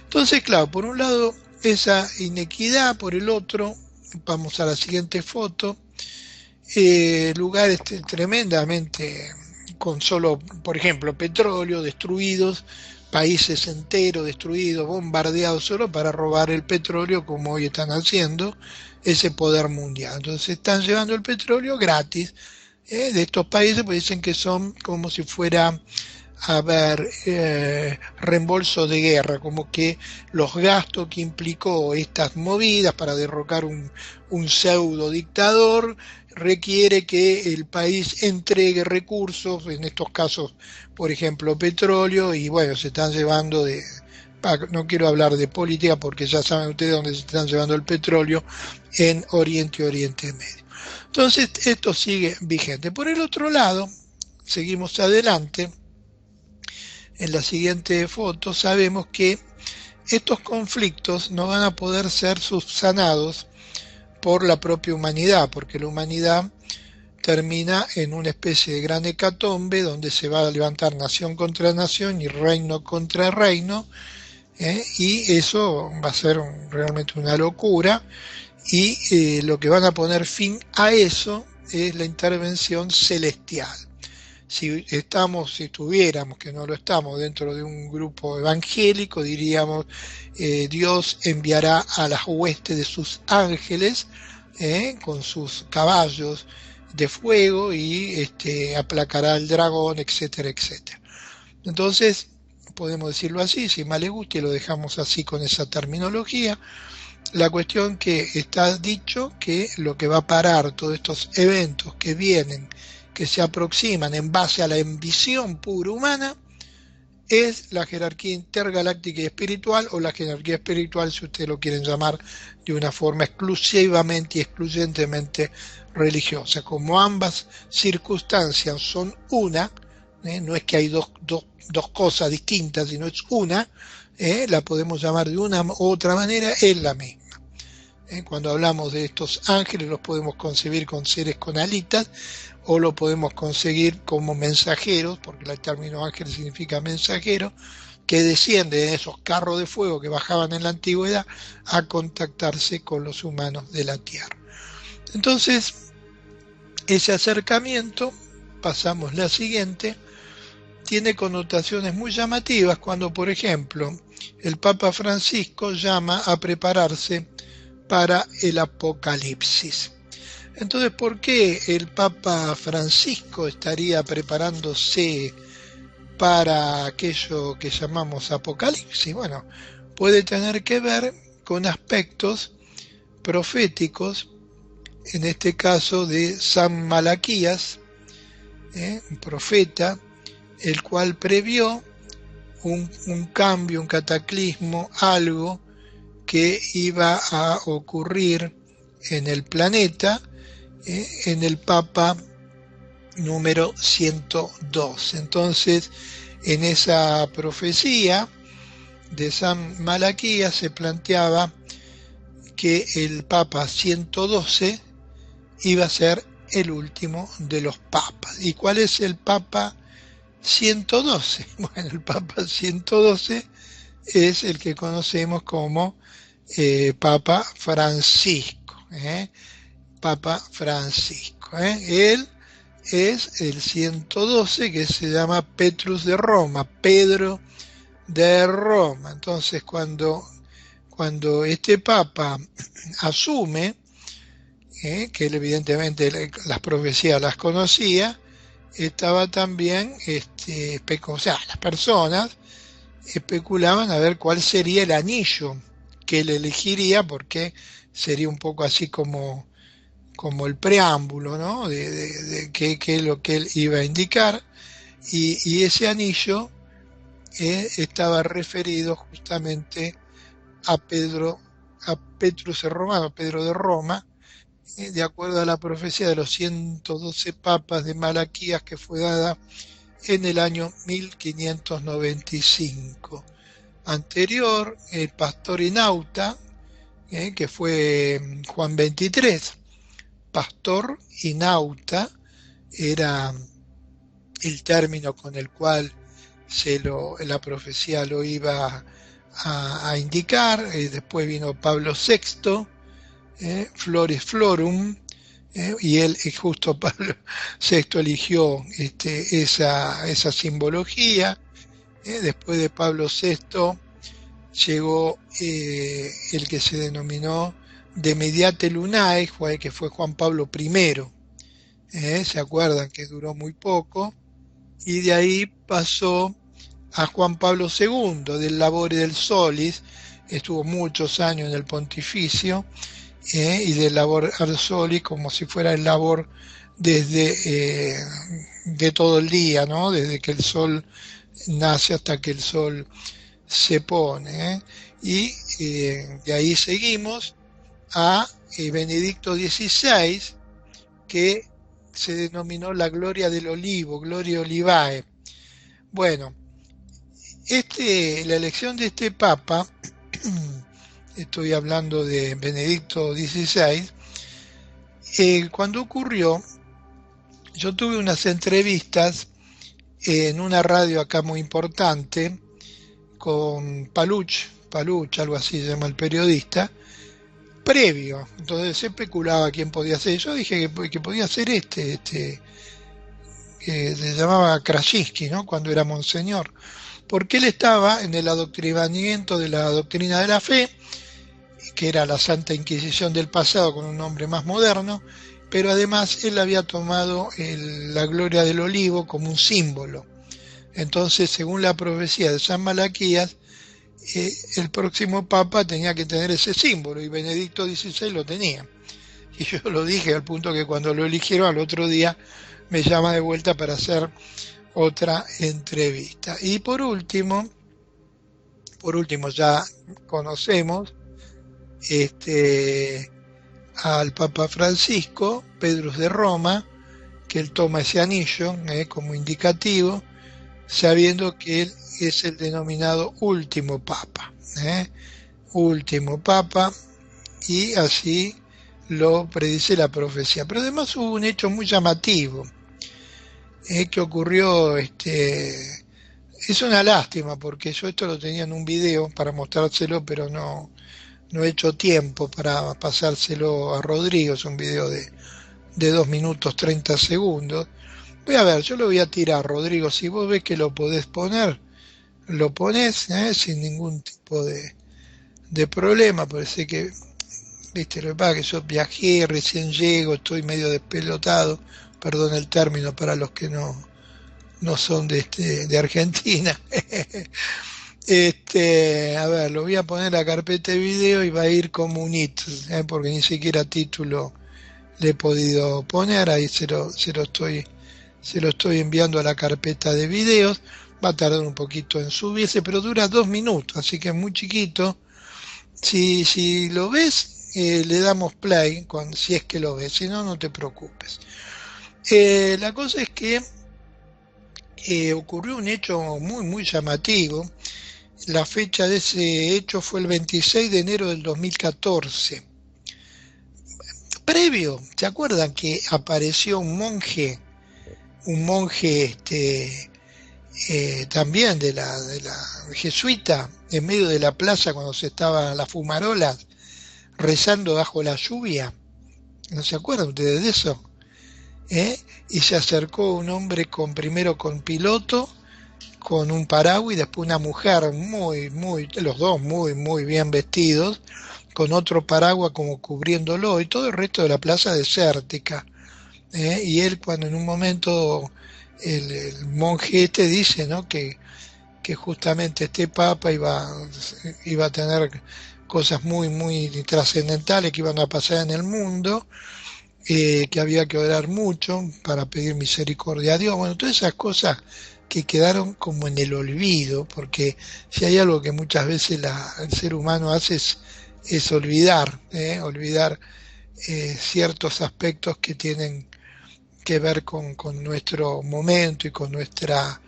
Entonces, claro, por un lado esa inequidad, por el otro, vamos a la siguiente foto, lugares tremendamente con solo, por ejemplo, petróleo, destruidos, países enteros destruidos, bombardeados solo para robar el petróleo, como hoy están haciendo ese poder mundial. Entonces están llevando el petróleo gratis de estos países, pues dicen que son como si fuera a ver reembolso de guerra, como que los gastos que implicó estas movidas para derrocar un pseudo dictador requiere que el país entregue recursos, en estos casos, por ejemplo, petróleo, y bueno, se están llevando no quiero hablar de política porque ya saben ustedes dónde se están llevando el petróleo, en Oriente y Oriente Medio. Entonces, esto sigue vigente. Por el otro lado, seguimos adelante. En la siguiente foto sabemos que estos conflictos no van a poder ser subsanados por la propia humanidad, porque la humanidad termina en una especie de gran hecatombe donde se va a levantar nación contra nación y reino contra reino, y eso va a ser realmente una locura, y lo que van a poner fin a eso es la intervención celestial. Si estuviéramos, que no lo estamos, dentro de un grupo evangélico, diríamos, Dios enviará a las huestes de sus ángeles, con sus caballos de fuego, y aplacará al dragón, etcétera, etcétera. Entonces, podemos decirlo así, si más le gusta, y lo dejamos así con esa terminología. La cuestión que está dicho que lo que va a parar todos estos eventos que vienen, que se aproximan en base a la ambición pura humana, es la jerarquía intergaláctica y espiritual, o la jerarquía espiritual, si ustedes lo quieren llamar de una forma exclusivamente y excluyentemente religiosa. Como ambas circunstancias son una, no es que hay dos cosas distintas, sino es una, la podemos llamar de una u otra manera, es la misma. Cuando hablamos de estos ángeles, los podemos concebir con seres con alitas, o lo podemos conseguir como mensajeros, porque el término ángel significa mensajero, que descienden de esos carros de fuego que bajaban en la antigüedad a contactarse con los humanos de la tierra. Entonces, ese acercamiento, pasamos la siguiente, tiene connotaciones muy llamativas cuando, por ejemplo, el Papa Francisco llama a prepararse para el Apocalipsis. Entonces, ¿por qué el Papa Francisco estaría preparándose para aquello que llamamos Apocalipsis? Bueno, puede tener que ver con aspectos proféticos, en este caso de San Malaquías, un profeta, el cual previó un cambio, un cataclismo, algo que iba a ocurrir en el planeta, en el Papa número 102. Entonces, en esa profecía de San Malaquías se planteaba que el Papa 112 iba a ser el último de los papas. ¿Y cuál es el Papa 112? Bueno, el Papa 112 es el que conocemos como Papa Francisco. Papa Francisco. Él es el 112, que se llama Petrus de Roma, Pedro de Roma. Entonces, cuando este Papa asume, que él evidentemente las profecías las conocía, estaba también, o sea, las personas especulaban a ver cuál sería el anillo que él elegiría, porque sería un poco así como el preámbulo, ¿no? de qué es lo que él iba a indicar, y ese anillo estaba referido justamente a Petrus el Romano, Pedro de Roma, de acuerdo a la profecía de los 112 papas de Malaquías que fue dada en el año 1595. Anterior, el pastor Inauta, que fue Juan 23, pastor Inauta, era el término con el cual la profecía lo iba a indicar. Después vino Pablo VI, Floris Florum, y él, justo Pablo VI eligió esa simbología. Después de Pablo VI llegó el que se denominó de Mediate Lunae, que fue Juan Pablo I. ¿Se acuerdan que duró muy poco? Y de ahí pasó a Juan Pablo II, del Labore del Solis, estuvo muchos años en el pontificio, y del Labor al Solis como si fuera el labor desde de todo el día, ¿no? Desde que el sol nace hasta que el sol se pone. Y de ahí seguimos a Benedicto XVI, que se denominó la Gloria del Olivo, Gloria Olivae. Bueno, la elección de este Papa, estoy hablando de Benedicto XVI, cuando ocurrió, yo tuve unas entrevistas en una radio acá muy importante con Paluch, algo así se llama el periodista, previo. Entonces se especulaba quién podía ser. Yo dije que podía ser que se llamaba Krasinski, ¿no? Cuando era monseñor, porque él estaba en el adoctrinamiento de la doctrina de la fe, que era la Santa Inquisición del pasado con un nombre más moderno, pero además él había tomado la gloria del olivo como un símbolo. Entonces, según la profecía de San Malaquías, el próximo Papa tenía que tener ese símbolo, y Benedicto XVI lo tenía. Y yo lo dije al punto que cuando lo eligieron al otro día me llama de vuelta para hacer otra entrevista. Y por último ya conocemos al Papa Francisco, Pedro de Roma, que él toma ese anillo como indicativo, sabiendo que él es el denominado último Papa. Último Papa, y así lo predice la profecía. Pero además hubo un hecho muy llamativo que ocurrió. Es una lástima porque yo esto lo tenía en un video para mostrárselo, pero no he hecho tiempo para pasárselo a Rodrigo. Es un video de 2 minutos 30 segundos. Voy a ver, yo lo voy a tirar, Rodrigo. Si vos ves que lo podés poner, lo ponés sin ningún tipo de problema. Parece que, viste, lo que pasa es que yo viajé, recién llego, estoy medio despelotado, perdón el término para los que no son de Argentina. A ver, lo voy a poner en la carpeta de video y va a ir como un hit, porque ni siquiera título le he podido poner. Ahí se lo estoy enviando a la carpeta de videos. Va a tardar un poquito en subirse, pero dura 2 minutos, así que es muy chiquito. Si lo ves, le damos play, si es que lo ves, si no, no te preocupes. La cosa es que ocurrió un hecho muy, muy llamativo. La fecha de ese hecho fue el 26 de enero del 2014. Previo, ¿se acuerdan que apareció un monje también de la jesuita, en medio de la plaza cuando se estaban las fumarolas, rezando bajo la lluvia? ¿No se acuerdan ustedes de eso? Y se acercó un hombre primero con piloto, con un paraguas, y después una mujer los dos muy, muy bien vestidos, con otro paraguas como cubriéndolo, y todo el resto de la plaza desértica. Y él, cuando en un momento el monje dice, ¿no?, que justamente este papa iba a tener cosas muy, muy trascendentales que iban a pasar en el mundo, que había que orar mucho para pedir misericordia a Dios. Bueno, todas esas cosas que quedaron como en el olvido, porque si hay algo que muchas veces el ser humano hace es olvidar, olvidar ciertos aspectos que tienen que ver con nuestro momento y con nuestra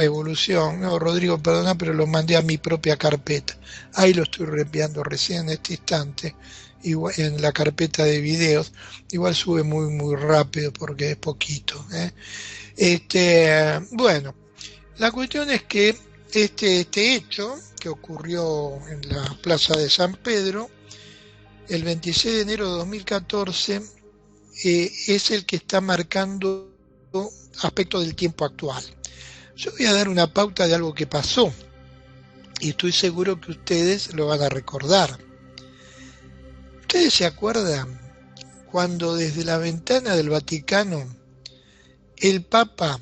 evolución. No, Rodrigo, perdona, pero lo mandé a mi propia carpeta. Ahí lo estoy reenviando recién en este instante, igual, en la carpeta de videos. Igual sube muy rápido porque es poquito. Bueno, la cuestión es que este hecho que ocurrió en la Plaza de San Pedro el 26 de enero de 2014 es el que está marcando aspectos del tiempo actual. Yo voy a dar una pauta de algo que pasó y estoy seguro que ustedes lo van a recordar. ¿Ustedes se acuerdan cuando desde la ventana del Vaticano el Papa,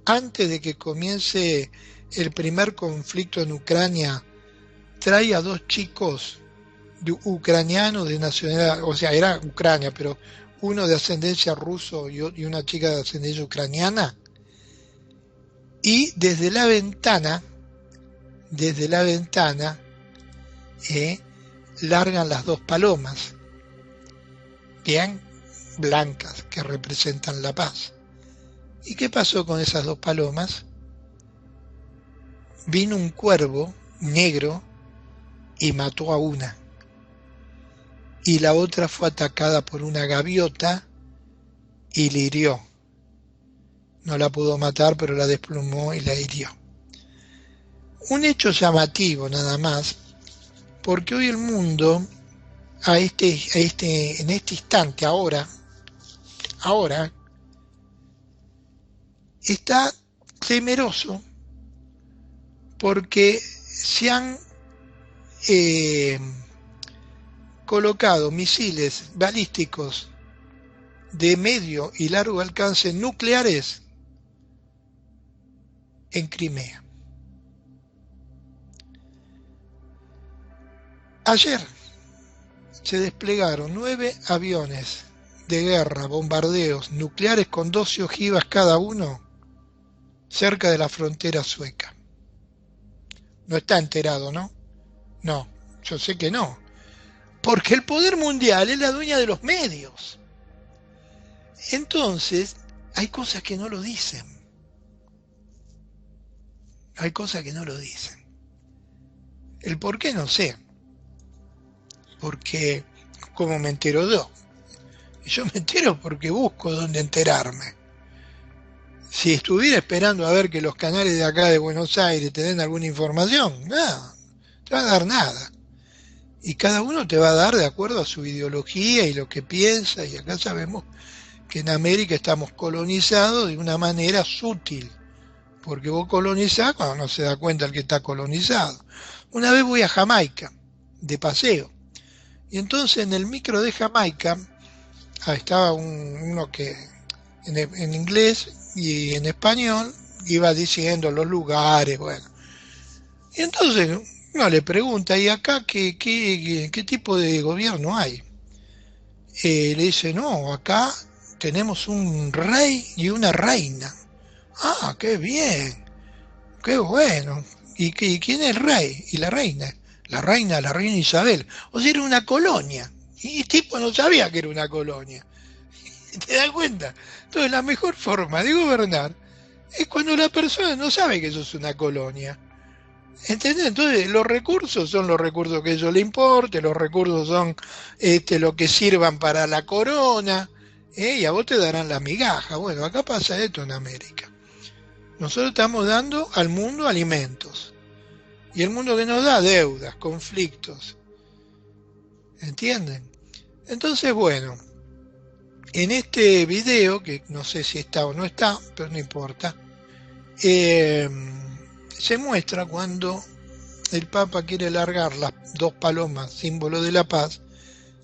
antes de que comience el primer conflicto en Ucrania, trae a dos chicos ucranianos de nacionalidad, o sea, era Ucrania, pero uno de ascendencia ruso y una chica de ascendencia ucraniana? Y desde la ventana, largan las dos palomas, bien, blancas, que representan la paz. ¿Y qué pasó con esas dos palomas? Vino un cuervo negro y mató a una. Y la otra fue atacada por una gaviota y la hirió. No la pudo matar, pero la desplumó y la hirió. Un hecho llamativo nada más, porque hoy el mundo, en este instante, ahora, está temeroso porque se han colocado misiles balísticos de medio y largo alcance nucleares en Crimea. Ayer se desplegaron 9 aviones de guerra, bombardeos nucleares con 12 ojivas cada uno cerca de la frontera sueca. No está enterado, ¿no? No, yo sé que no. Porque el poder mundial es la dueña de los medios. Entonces, hay cosas que no lo dicen. Hay cosas que no lo dicen. El por qué no sé. Porque, como me entero yo. Yo me entero porque busco dónde enterarme. Si estuviera esperando a ver que los canales de acá de Buenos Aires te den alguna información, no, te va a dar nada. Y cada uno te va a dar de acuerdo a su ideología y lo que piensa, y acá sabemos que en América estamos colonizados de una manera sutil, porque vos colonizás cuando no se da cuenta el que está colonizado. Una vez voy a Jamaica, de paseo, y entonces en el micro de Jamaica estaba uno que en inglés y en español iba diciendo los lugares, bueno. Y entonces uno le pregunta, ¿y acá qué tipo de gobierno hay? Le dice, no, acá tenemos un rey y una reina. Ah, qué bien, qué bueno. ¿Y quién es el rey y la reina? La reina Isabel. O sea, era una colonia. Y el tipo no sabía que era una colonia. ¿Te das cuenta? Entonces la mejor forma de gobernar es cuando la persona no sabe que eso es una colonia. ¿Entendés? Entonces los recursos son los recursos que a ellos le importen, los recursos son lo que sirvan para la corona, y a vos te darán la migaja. Bueno, acá pasa esto en América. Nosotros estamos dando al mundo alimentos. Y el mundo que nos da deudas, conflictos. ¿Entienden? Entonces, bueno, en este video, que no sé si está o no está, pero no importa, se muestra cuando el Papa quiere largar las dos palomas, símbolo de la paz,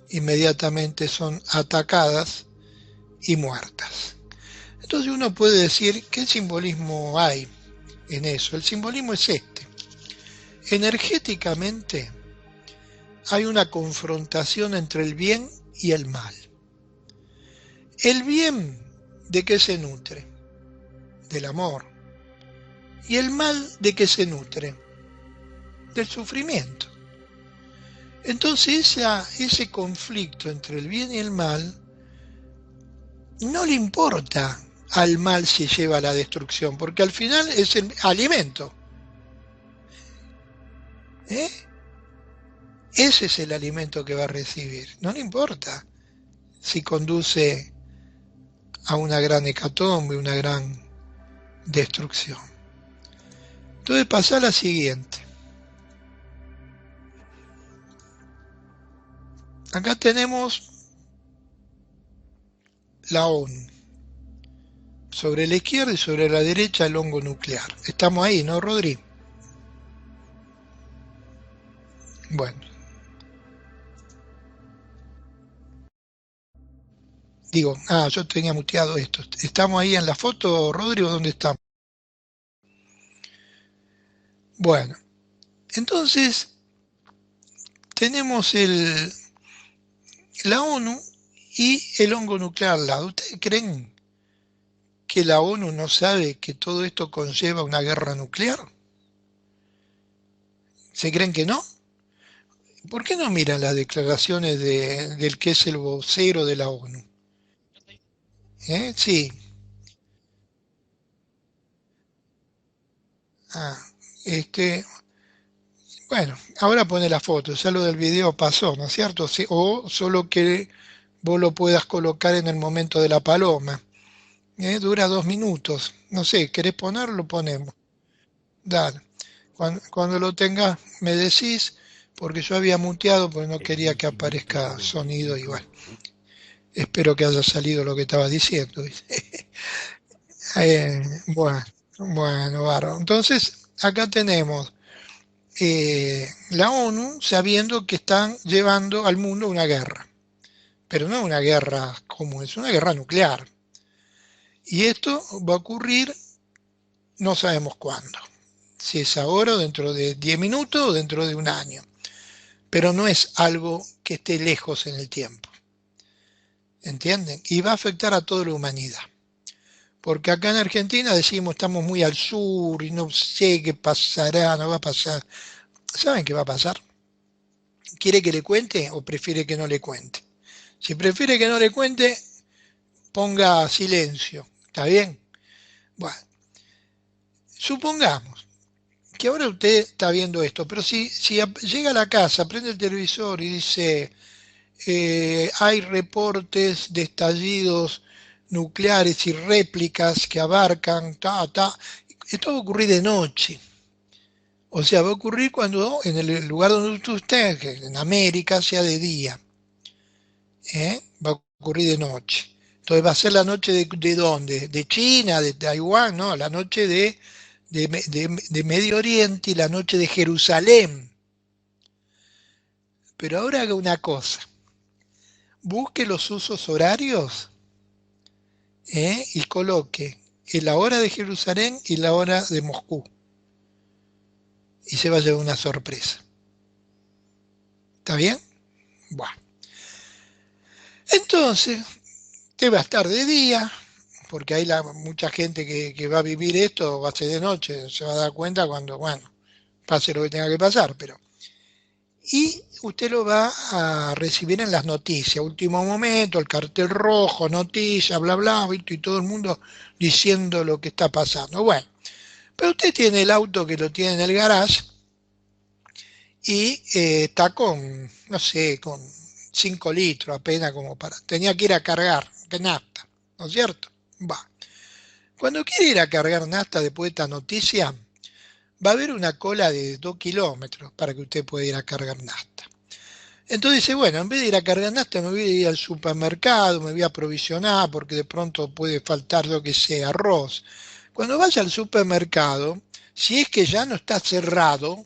inmediatamente son atacadas y muertas. Entonces uno puede decir, ¿qué simbolismo hay en eso? El simbolismo es este. Energéticamente hay una confrontación entre el bien y el mal. El bien, ¿de qué se nutre? Del amor. ¿Y el mal, de qué se nutre? Del sufrimiento. Entonces ese conflicto entre el bien y el mal no le importa al mal si lleva a la destrucción, porque al final es el alimento. ¿Eh? Ese es el alimento que va a recibir. No le importa si conduce a una gran hecatombe, una gran destrucción. Entonces pasa la siguiente. Acá tenemos la ONU. Sobre la izquierda y sobre la derecha el hongo nuclear. Estamos ahí, ¿no, Rodri? Bueno. Digo, yo tenía muteado esto. ¿Estamos ahí en la foto, Rodri, o dónde estamos? Bueno, entonces tenemos la ONU y el hongo nuclear al lado. ¿Ustedes creen que la ONU no sabe que todo esto conlleva una guerra nuclear? ¿Se creen que no? ¿Por qué no miran las declaraciones del que es el vocero de la ONU? Sí. Ah, este, bueno, ahora pone la foto, ya lo del video pasó, ¿no es cierto? Sí, o solo que vos lo puedas colocar en el momento de la paloma. Dura 2 minutos. No sé, ¿querés ponerlo? Lo ponemos. Dale. Cuando lo tengas, me decís, porque yo había muteado porque no quería que aparezca sonido igual. Espero que haya salido lo que estaba diciendo. Bueno, bueno, bárbaro. Entonces, acá tenemos la ONU sabiendo que están llevando al mundo una guerra, pero no una guerra común, es una guerra nuclear. Y esto va a ocurrir, no sabemos cuándo, si es ahora o dentro de 10 minutos o dentro de un año, pero no es algo que esté lejos en el tiempo, ¿entienden? Y va a afectar a toda la humanidad. Porque acá en Argentina decimos estamos muy al sur y no sé qué pasará, no va a pasar. ¿Saben qué va a pasar? ¿Quiere que le cuente o prefiere que no le cuente? Si prefiere que no le cuente, ponga silencio. ¿Está bien? Bueno, supongamos que ahora usted está viendo esto, pero si llega a la casa, prende el televisor y dice, hay reportes de estallidos nucleares y réplicas que abarcan, esto va a ocurrir de noche. O sea, va a ocurrir cuando en el lugar donde usted esté, que en América, sea de día. Va a ocurrir de noche. Entonces va a ser la noche de dónde? De China, de Taiwán, ¿no? La noche de Medio Oriente y la noche de Jerusalén. Pero ahora haga una cosa. Busque los usos horarios y coloque la hora de Jerusalén y la hora de Moscú. Y se va a llevar una sorpresa. ¿Está bien? Bueno. Entonces, te va a estar de día, porque hay mucha gente que va a vivir esto, va a ser de noche, se va a dar cuenta cuando, bueno, pase lo que tenga que pasar, pero... Y usted lo va a recibir en las noticias, último momento, el cartel rojo, noticias, bla, bla, y todo el mundo diciendo lo que está pasando. Bueno, pero usted tiene el auto que lo tiene en el garage y está con, no sé, con 5 litros apenas como para... Tenía que ir a cargar, que nafta, ¿no es cierto? Va. Cuando quiere ir a cargar nafta después de esta noticia, va a haber una cola de 2 kilómetros para que usted pueda ir a cargar nafta. Entonces dice, bueno, en vez de ir a cargar nafta, me voy a ir al supermercado, me voy a aprovisionar porque de pronto puede faltar lo que sea, arroz. Cuando vaya al supermercado, si es que ya no está cerrado,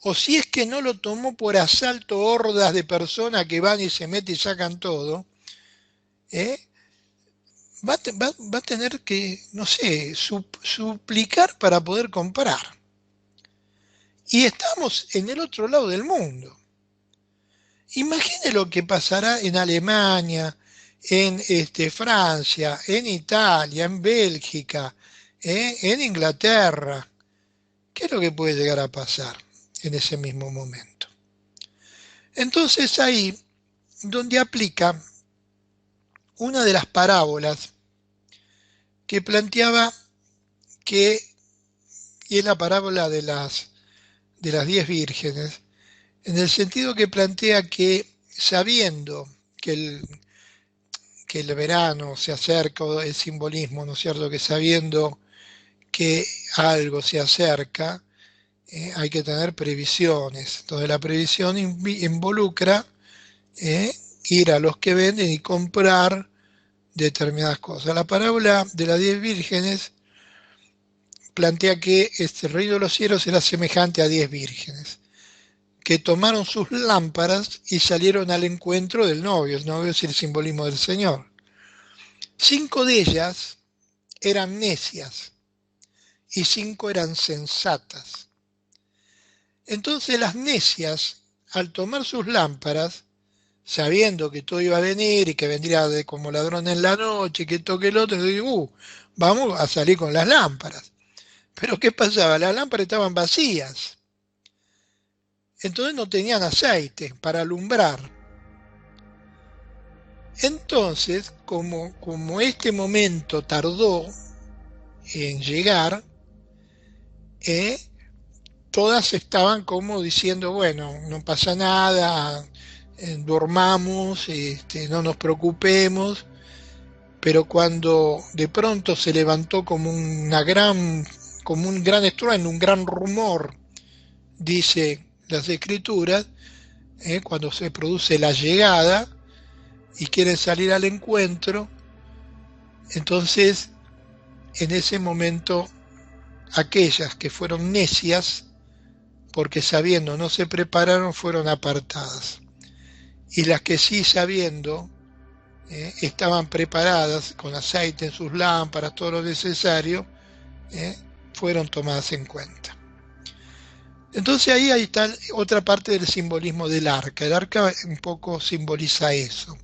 o si es que no lo tomó por asalto hordas de personas que van y se meten y sacan todo, ¿eh? Va a tener que, no sé, suplicar para poder comprar. Y estamos en el otro lado del mundo. Imagine lo que pasará en Alemania, en Francia, en Italia, en Bélgica, en Inglaterra. ¿Qué es lo que puede llegar a pasar en ese mismo momento? Entonces ahí donde aplica una de las parábolas que planteaba que, y es la parábola de las 10 vírgenes, en el sentido que plantea que sabiendo que el verano se acerca, o el simbolismo, ¿no es cierto?, que sabiendo que algo se acerca, hay que tener previsiones. Entonces la previsión involucra ir a los que venden y comprar determinadas cosas. La parábola de las 10 vírgenes plantea que el reino de los cielos era semejante a 10 vírgenes que tomaron sus lámparas y salieron al encuentro del novio. El novio es el simbolismo del Señor. 5 de ellas eran necias y 5 eran sensatas. Entonces las necias, al tomar sus lámparas, sabiendo que todo iba a venir y que vendría como ladrón en la noche, que toque el otro, digo, vamos a salir con las lámparas. Pero ¿qué pasaba? Las lámparas estaban vacías. Entonces no tenían aceite para alumbrar. Entonces, como este momento tardó en llegar, todas estaban como diciendo, bueno, no pasa nada, dormamos, no nos preocupemos, pero cuando de pronto se levantó como un gran estruendo, un gran rumor, dice las escrituras, cuando se produce la llegada y quieren salir al encuentro, entonces en ese momento aquellas que fueron necias, porque sabiendo no se prepararon, fueron apartadas. Y las que sí sabiendo estaban preparadas con aceite en sus lámparas, todo lo necesario, fueron tomadas en cuenta. Entonces ahí está otra parte del simbolismo del arca. El arca un poco simboliza eso,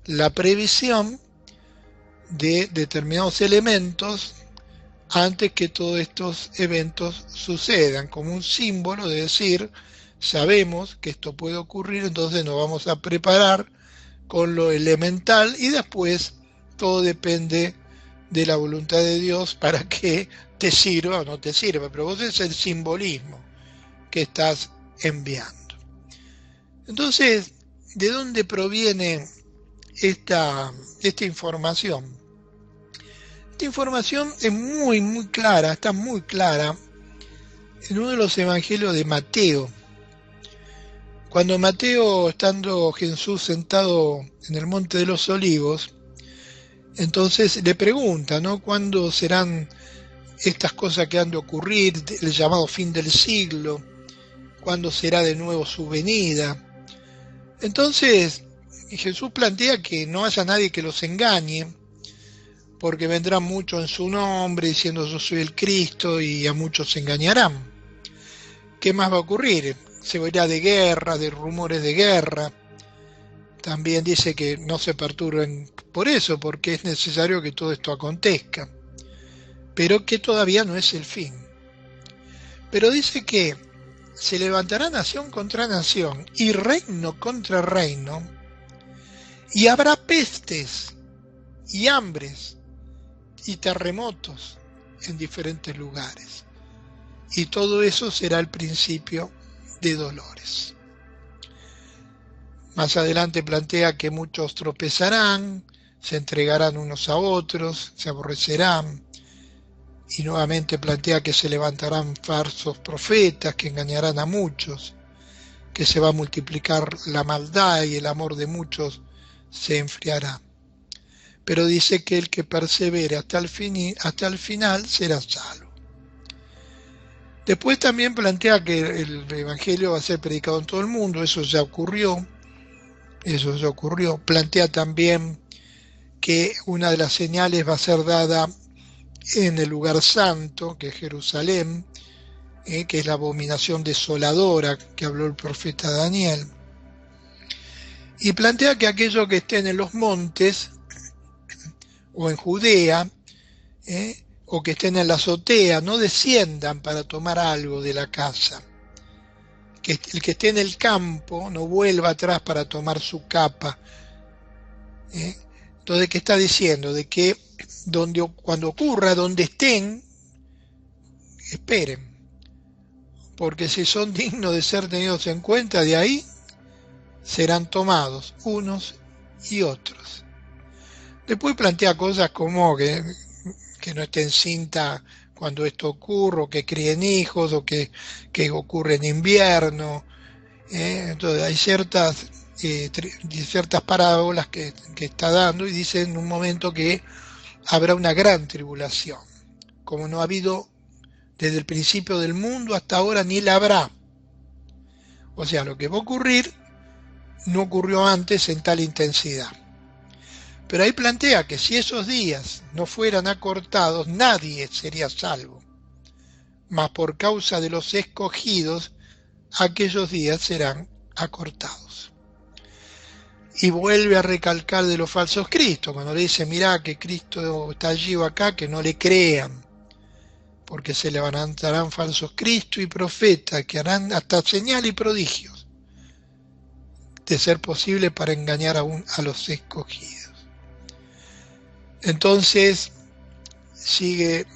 la previsión de determinados elementos antes que todos estos eventos sucedan, como un símbolo de decir, sabemos que esto puede ocurrir, entonces nos vamos a preparar con lo elemental y después todo depende de la voluntad de Dios para que te sirva o no te sirva, pero vos es el simbolismo que estás enviando. Entonces, ¿de dónde proviene esta información? Esta información es muy clara, está muy clara en uno de los evangelios de Mateo. Cuando Mateo, estando Jesús sentado en el Monte de los Olivos, entonces le pregunta, ¿no?, ¿cuándo serán estas cosas que han de ocurrir, el llamado fin del siglo? ¿Cuándo será de nuevo su venida? Entonces Jesús plantea que no haya nadie que los engañe, porque vendrán muchos en su nombre diciendo yo soy el Cristo y a muchos se engañarán. ¿Qué más va a ocurrir? Se oirá de guerra, de rumores de guerra. También dice que no se perturben por eso, porque es necesario que todo esto acontezca, pero que todavía no es el fin. Pero dice que se levantará nación contra nación y reino contra reino, y habrá pestes y hambres y terremotos en diferentes lugares. Y todo eso será el principio de dolores. Más adelante plantea que muchos tropezarán, se entregarán unos a otros, se aborrecerán. Y nuevamente plantea que se levantarán falsos profetas que engañarán a muchos, que se va a multiplicar la maldad y el amor de muchos se enfriará. Pero dice que el que persevere hasta el final será salvo. Después también plantea que el Evangelio va a ser predicado en todo el mundo, eso ya ocurrió. Plantea también que una de las señales va a ser dada en el lugar santo, que es Jerusalén, que es la abominación desoladora que habló el profeta Daniel. Y plantea que aquellos que estén en los montes o en Judea, o que estén en la azotea, no desciendan para tomar algo de la casa. Que el que esté en el campo no vuelva atrás para tomar su capa. Entonces, ¿qué está diciendo? De que cuando ocurra, donde estén, esperen. Porque si son dignos de ser tenidos en cuenta, de ahí serán tomados unos y otros. Después plantea cosas como que no estén cinta cuando esto ocurra, o que críen hijos, o que ocurre en invierno. Entonces hay ciertas parábolas que está dando, y dice en un momento que habrá una gran tribulación, como no ha habido desde el principio del mundo hasta ahora, ni la habrá. O sea, lo que va a ocurrir no ocurrió antes en tal intensidad. Pero ahí plantea que si esos días no fueran acortados, nadie sería salvo. Mas por causa de los escogidos, aquellos días serán acortados. Y vuelve a recalcar de los falsos cristos, cuando le dice, mirá que Cristo está allí o acá, que no le crean, porque se levantarán falsos cristos y profetas que harán hasta señal y prodigios, de ser posible para engañar aún a los escogidos. Entonces sigue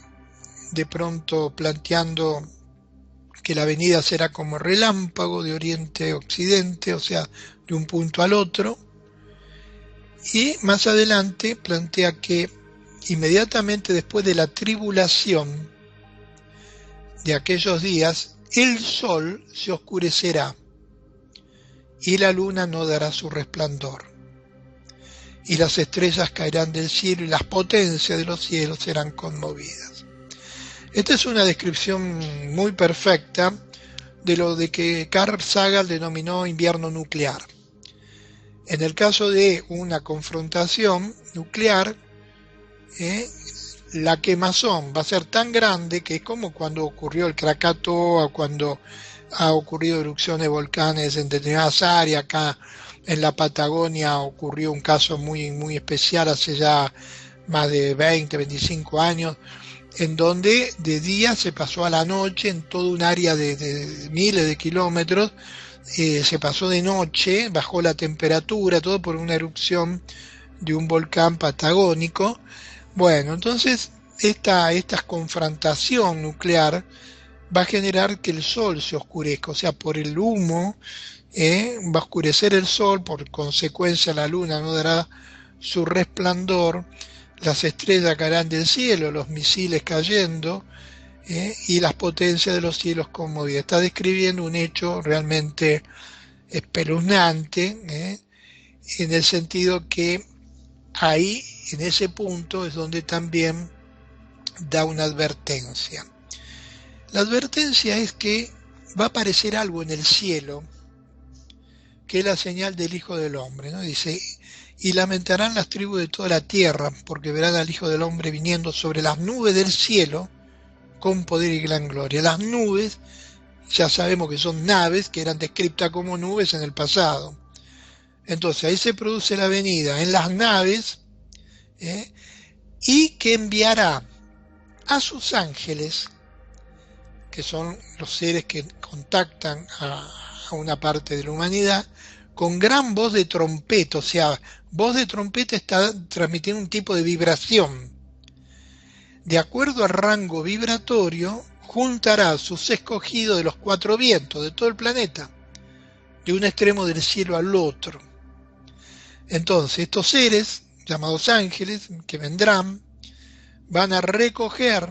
de pronto planteando que la venida será como relámpago de oriente a occidente, o sea, de un punto al otro. Y más adelante plantea que inmediatamente después de la tribulación de aquellos días, el sol se oscurecerá y la luna no dará su resplandor, y las estrellas caerán del cielo y las potencias de los cielos serán conmovidas. Esta es una descripción muy perfecta de lo de que Carl Sagan denominó invierno nuclear. En el caso de una confrontación nuclear, la quemazón va a ser tan grande que es como cuando ocurrió el Krakatoa, cuando ha ocurrido erupciones de volcanes en determinadas áreas. Acá en la Patagonia ocurrió un caso muy, muy especial hace ya más de 20, 25 años, en donde de día se pasó a la noche en todo un área de miles de kilómetros, se pasó de noche, bajó la temperatura, todo por una erupción de un volcán patagónico. Bueno, entonces esta confrontación nuclear va a generar que el sol se oscurezca, o sea, por el humo va a oscurecer el sol, por consecuencia la luna no dará su resplandor, las estrellas caerán del cielo, los misiles cayendo, y las potencias de los cielos conmovidas. Está describiendo un hecho realmente espeluznante, en el sentido que ahí, en ese punto, es donde también da una advertencia. La advertencia es que va a aparecer algo en el cielo, que es la señal del Hijo del Hombre, ¿no? Dice, y lamentarán las tribus de toda la tierra, porque verán al Hijo del Hombre viniendo sobre las nubes del cielo, con poder y gran gloria. Las nubes, ya sabemos que son naves, que eran descritas como nubes en el pasado. Entonces ahí se produce la venida en las naves, y que enviará a sus ángeles, que son los seres que contactan a una parte de la humanidad, con gran voz de trompeta. O sea, voz de trompeta está transmitiendo un tipo de vibración. De acuerdo al rango vibratorio, juntará a sus escogidos de los cuatro vientos de todo el planeta, de un extremo del cielo al otro. Entonces, estos seres, llamados ángeles, que vendrán, van a recoger,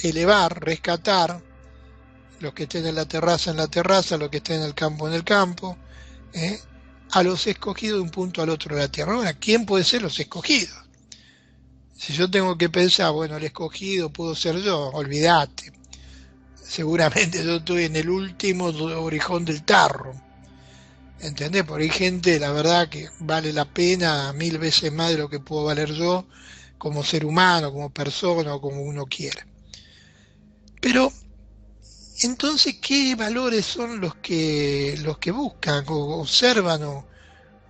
elevar, rescatar, los que estén en la terraza, los que estén en el campo, a los escogidos de un punto al otro de la tierra. Ahora, ¿quién puede ser los escogidos? Si yo tengo que pensar, bueno, el escogido puedo ser yo, olvídate. Seguramente yo estoy en el último orejón del tarro. ¿Entendés? Porque hay gente, la verdad, que vale la pena 1000 veces más de lo que puedo valer yo como ser humano, como persona o como uno quiera. Pero, entonces, ¿qué valores son los que buscan o observan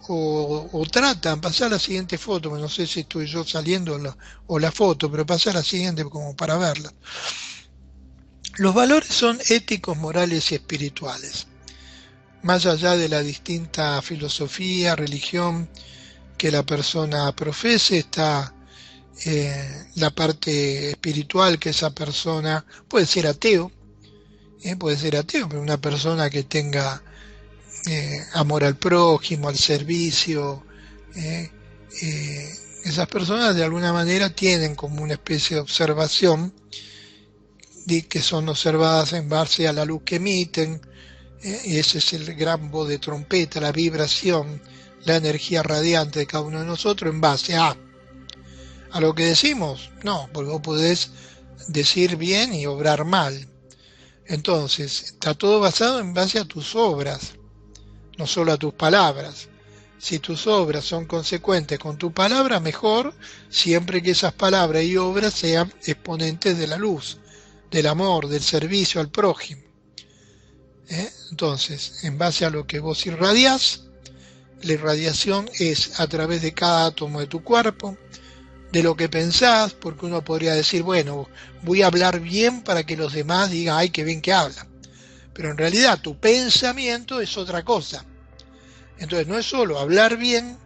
o tratan, pasar la siguiente foto, no sé si estoy yo saliendo o la foto, pero pasar la siguiente como para verla. Los valores son éticos, morales y espirituales. Más allá de la distinta filosofía, religión que la persona profese, está la parte espiritual, que esa persona puede ser ateo, pero una persona que tenga amor al prójimo, al servicio, eh, esas personas de alguna manera tienen como una especie de observación, que son observadas en base a la luz que emiten, y ese es el gran voz de trompeta, la vibración, la energía radiante de cada uno de nosotros en base a lo que decimos. No, porque vos podés decir bien y obrar mal. Entonces, está todo basado en base a tus obras, no solo a tus palabras. Si tus obras son consecuentes con tu palabra, mejor, siempre que esas palabras y obras sean exponentes de la luz, del amor, del servicio al prójimo. Entonces, en base a lo que vos irradiás, la irradiación es a través de cada átomo de tu cuerpo, de lo que pensás, porque uno podría decir, bueno, voy a hablar bien para que los demás digan, ay, qué bien que hablan. Pero en realidad tu pensamiento es otra cosa. Entonces no es solo hablar bien,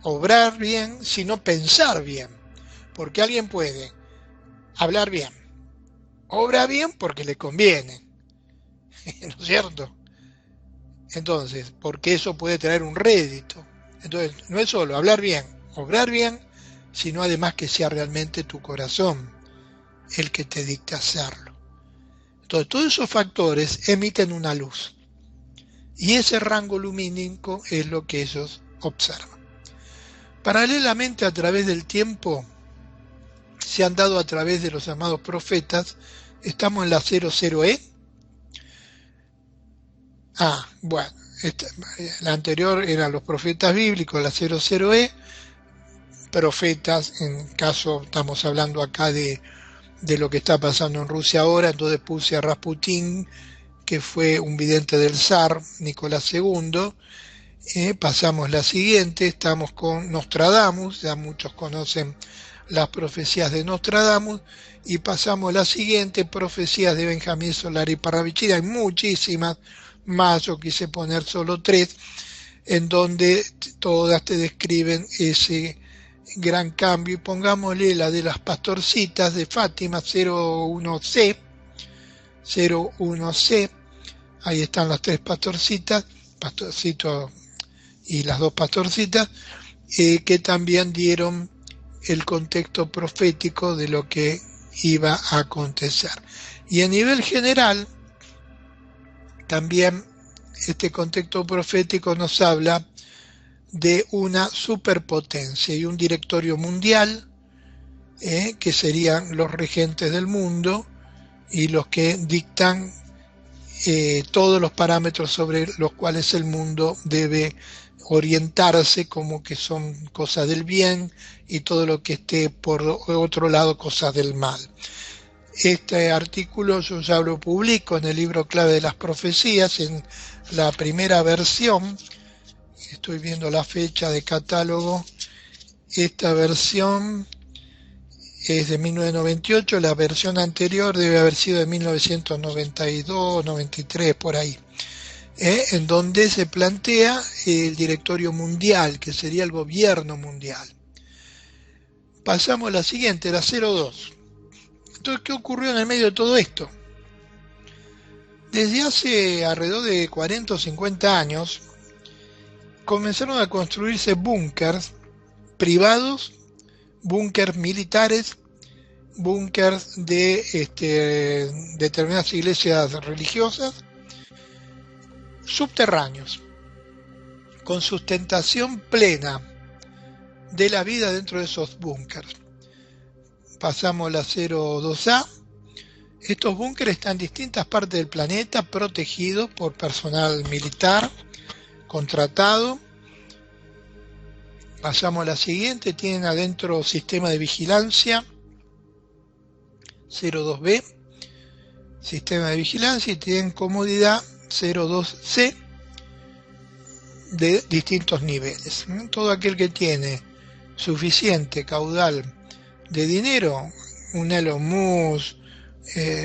obrar bien, sino pensar bien. Porque alguien puede hablar bien, obra bien porque le conviene, ¿no es cierto? Entonces, porque eso puede traer un rédito. Entonces, no es solo hablar bien, obrar bien, sino además que sea realmente tu corazón el que te dicte hacerlo. Entonces, todos esos factores emiten una luz. Y ese rango lumínico es lo que ellos observan. Paralelamente, a través del tiempo, se han dado a través de los llamados profetas, estamos en la 00E. Bueno, la anterior eran los profetas bíblicos, la 00E, profetas, en caso estamos hablando acá de lo que está pasando en Rusia ahora, entonces puse a Rasputín, que fue un vidente del zar, Nicolás II. Pasamos la siguiente, estamos con Nostradamus, ya muchos conocen las profecías de Nostradamus, y pasamos la siguiente, profecías de Benjamín Solari Parravicini. Hay muchísimas más, yo quise poner solo 3, en donde todas te describen ese gran cambio, y pongámosle la de las pastorcitas de Fátima, 01C, ahí están las 3 pastorcitas, pastorcito y las 2 pastorcitas, que también dieron el contexto profético de lo que iba a acontecer. Y a nivel general, también este contexto profético nos habla de una superpotencia y un directorio mundial, que serían los regentes del mundo y los que dictan todos los parámetros sobre los cuales el mundo debe orientarse, como que son cosas del bien, y todo lo que esté por otro lado cosas del mal. Este artículo yo ya lo publico en el libro Clave de las Profecías, en la primera versión. Estoy viendo la fecha de catálogo. Esta versión es de 1998, la versión anterior debe haber sido de 1992, 93, por ahí, en donde se plantea el directorio mundial, que sería el gobierno mundial. Pasamos a la siguiente, la 02. Entonces, ¿qué ocurrió en el medio de todo esto? Desde hace alrededor de 40 o 50 años, comenzaron a construirse búnkers privados, búnkers militares, búnkers de determinadas iglesias religiosas, subterráneos, con sustentación plena de la vida dentro de esos búnkers. Pasamos la 02A. Estos búnkers están en distintas partes del planeta, protegidos por personal militar contratado. Pasamos a la siguiente, tienen adentro sistema de vigilancia, 02B, sistema de vigilancia, y tienen comodidad, 02C, de distintos niveles. Todo aquel que tiene suficiente caudal de dinero, un Elon Musk,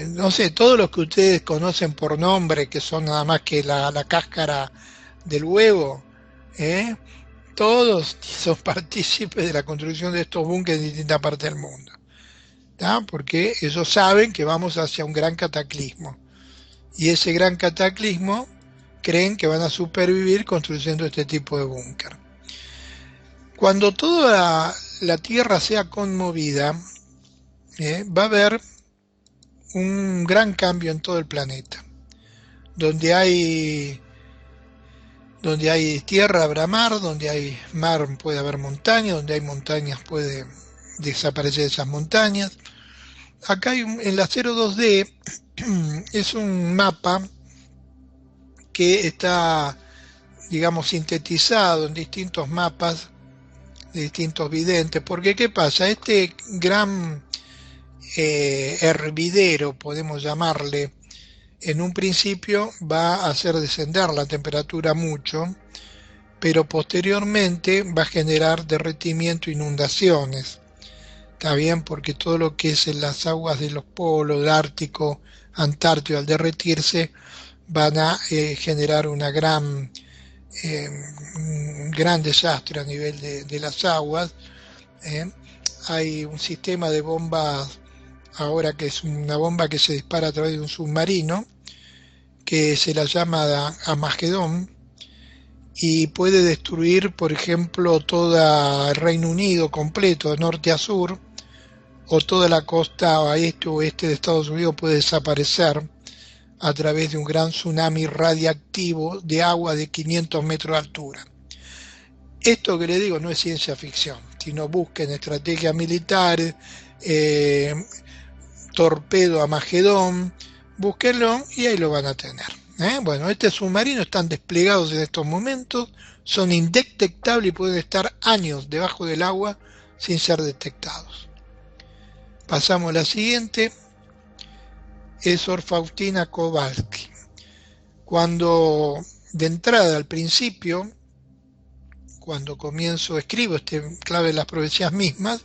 no sé, todos los que ustedes conocen por nombre, que son nada más que la cáscara del huevo, ¿eh? Todos son partícipes de la construcción de estos búnkeres en distintas partes del mundo, ¿tá? Porque ellos saben que vamos hacia un gran cataclismo. Y ese gran cataclismo creen que van a supervivir construyendo este tipo de búnker. Cuando toda la Tierra sea conmovida, va a haber un gran cambio en todo el planeta. Donde hay tierra habrá mar, donde hay mar puede haber montañas, donde hay montañas puede desaparecer esas montañas. Acá hay en la 02D es un mapa que está, digamos, sintetizado en distintos mapas de distintos videntes, porque ¿qué pasa? Este gran hervidero, podemos llamarle, en un principio va a hacer descender la temperatura mucho, pero posteriormente va a generar derretimiento e inundaciones. Está bien, porque todo lo que es en las aguas de los polos, del Ártico, Antártico, al derretirse, van a generar un gran desastre a nivel de las aguas. Hay un sistema de bombas ahora que es una bomba que se dispara a través de un submarino que se la llama Armagedón y puede destruir, por ejemplo, todo el Reino Unido completo, de norte a sur, o toda la costa este o oeste de Estados Unidos puede desaparecer a través de un gran tsunami radiactivo de agua de 500 metros de altura. Esto que le digo no es ciencia ficción, sino busquen estrategias militares, torpedo Armagedón, búsquenlo y ahí lo van a tener. Bueno, estos submarinos están desplegados en estos momentos, son indetectables y pueden estar años debajo del agua sin ser detectados. Pasamos a la siguiente, es Sor Faustina Kowalski. Cuando de entrada al principio, cuando escribo clave de las profecías mismas,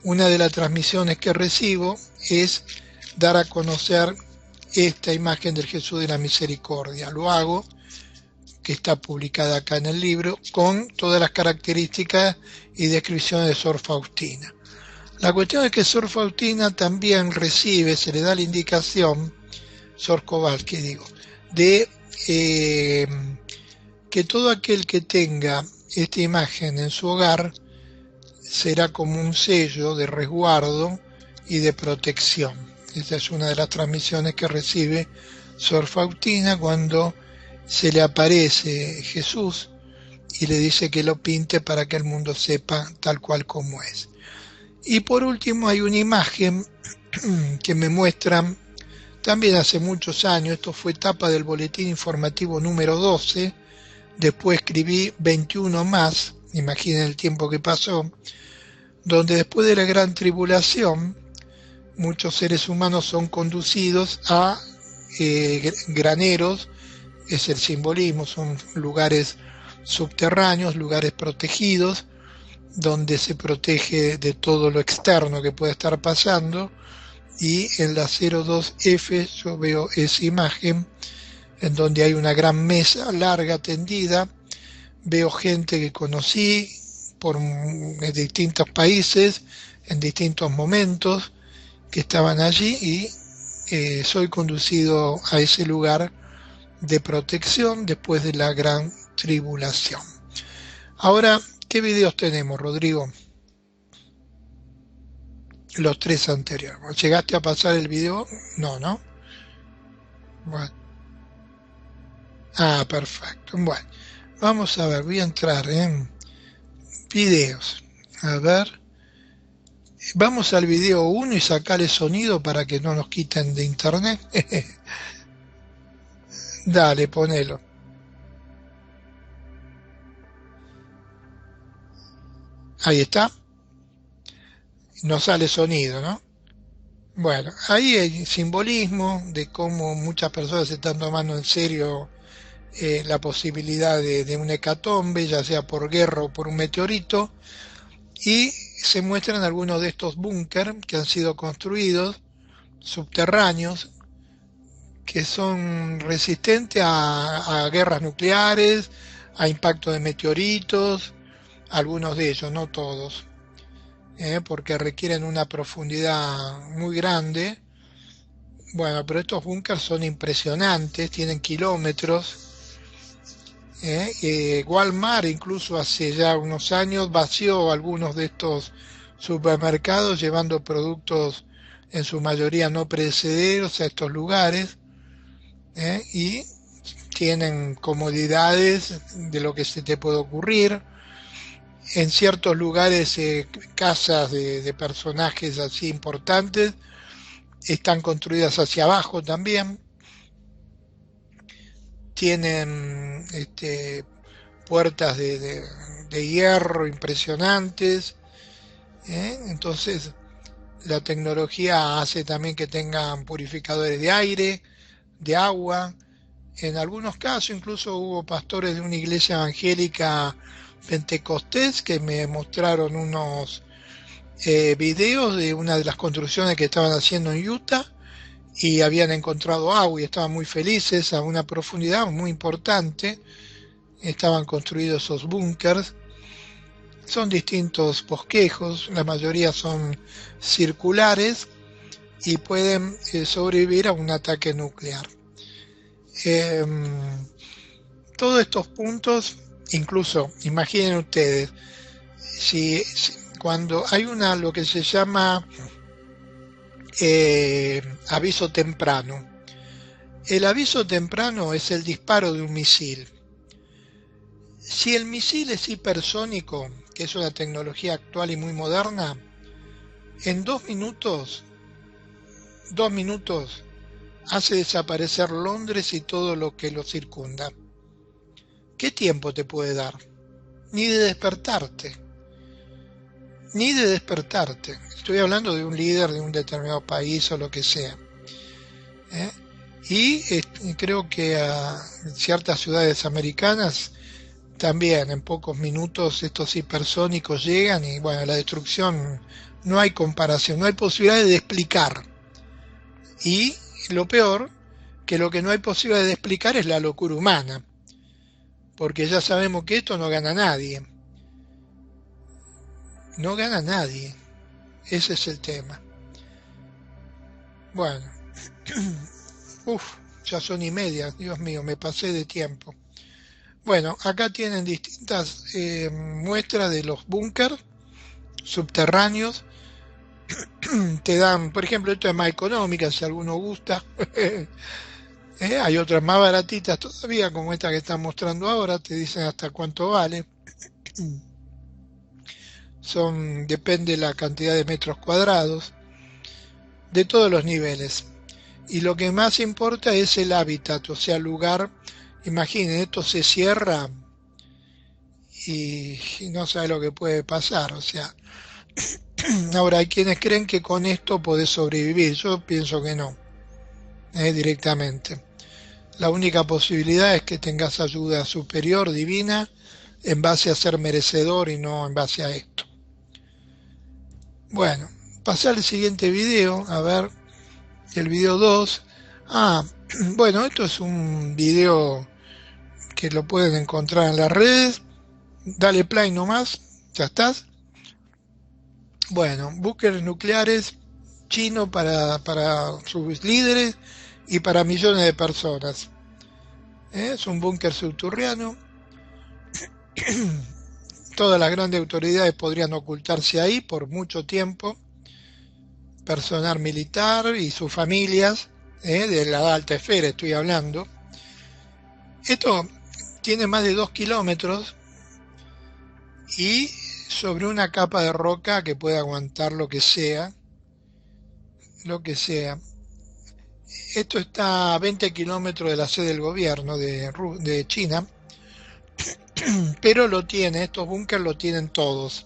una de las transmisiones que recibo es dar a conocer esta imagen del Jesús de la Misericordia. Lo hago, que está publicada acá en el libro, con todas las características y descripciones de Sor Faustina. La cuestión es que Sor Faustina también recibe, se le da la indicación, Sor Kowalski digo, de que todo aquel que tenga esta imagen en su hogar será como un sello de resguardo y de protección. Esta es una de las transmisiones que recibe Sor Faustina cuando se le aparece Jesús y le dice que lo pinte para que el mundo sepa tal cual como es. Y por último hay una imagen que me muestra también hace muchos años, esto fue tapa del boletín informativo número 12, después escribí 21 más, imaginen el tiempo que pasó, donde después de la gran tribulación muchos seres humanos son conducidos a graneros, es el simbolismo, son lugares subterráneos, lugares protegidos, donde se protege de todo lo externo que pueda estar pasando, y en la 02F yo veo esa imagen en donde hay una gran mesa larga tendida, veo gente que conocí en distintos países, en distintos momentos, que estaban allí y soy conducido a ese lugar de protección después de la gran tribulación. Ahora, ¿qué videos tenemos, Rodrigo? Los 3 anteriores. ¿Llegaste a pasar el video? No, ¿no? Bueno. Ah, perfecto. Bueno, vamos a ver, voy a entrar en videos. A ver. Vamos al video 1 y sacar el sonido para que no nos quiten de internet. Dale, ponelo. Ahí está. No sale sonido, ¿no? Bueno, ahí hay simbolismo de cómo muchas personas se están tomando en serio la posibilidad de una hecatombe, ya sea por guerra o por un meteorito, y se muestran algunos de estos búnker que han sido construidos subterráneos, que son resistentes a guerras nucleares, a impacto de meteoritos, algunos de ellos, no todos, porque requieren una profundidad muy grande. Bueno, pero estos búnkers son impresionantes, tienen kilómetros. Walmart incluso hace ya unos años vació algunos de estos supermercados llevando productos en su mayoría no perecederos a estos lugares, y tienen comodidades de lo que se te puede ocurrir. En ciertos lugares, casas de personajes así importantes están construidas hacia abajo también. Tienen puertas de hierro impresionantes. Entonces, la tecnología hace también que tengan purificadores de aire, de agua. En algunos casos incluso hubo pastores de una iglesia evangélica pentecostés que me mostraron unos videos de una de las construcciones que estaban haciendo en Utah y habían encontrado agua y estaban muy felices a una profundidad muy importante. Estaban construidos esos búnkers. Son distintos bosquejos, la mayoría son circulares y pueden sobrevivir a un ataque nuclear. Todos estos puntos, incluso imaginen ustedes, si cuando hay lo que se llama aviso temprano, el aviso temprano es el disparo de un misil. Si el misil es hipersónico, que es una tecnología actual y muy moderna, en 2 minutos hace desaparecer Londres y todo lo que lo circunda. ¿Qué tiempo te puede dar? Ni de despertarte. Estoy hablando de un líder de un determinado país o lo que sea. Y creo que a ciertas ciudades americanas también en pocos minutos estos hipersónicos llegan y bueno, la destrucción, no hay comparación, no hay posibilidad de explicar. Y lo peor, que lo que no hay posibilidad de explicar es la locura humana, porque ya sabemos que esto no gana nadie. No gana nadie. Ese es el tema. Bueno, ya son y media, Dios mío, me pasé de tiempo. Bueno, acá tienen distintas muestras de los búnkers subterráneos. Te dan, por ejemplo, esto es más económica, si alguno gusta. Hay otras más baratitas todavía, como esta que están mostrando ahora, te dicen hasta cuánto vale. Depende la cantidad de metros cuadrados, de todos los niveles. Y lo que más importa es el hábitat, o sea, el lugar. Imaginen, esto se cierra y no sabe lo que puede pasar, o sea. Ahora, hay quienes creen que con esto podés sobrevivir. Yo pienso que no, directamente. La única posibilidad es que tengas ayuda superior, divina, en base a ser merecedor y no en base a esto. Bueno, pasar al siguiente video, a ver, el video 2. Bueno, esto es un video que lo pueden encontrar en las redes. Dale play nomás, ya estás. Bueno, búnkeres nucleares chino para sus líderes y para millones de personas. Es un búnker subterráneo. Todas las grandes autoridades podrían ocultarse ahí por mucho tiempo. Personal militar y sus familias, de la alta esfera estoy hablando. Esto tiene más de 2 kilómetros y sobre una capa de roca que puede aguantar lo que sea. Esto está a 20 kilómetros de la sede del gobierno de China, pero estos búnkers lo tienen todos,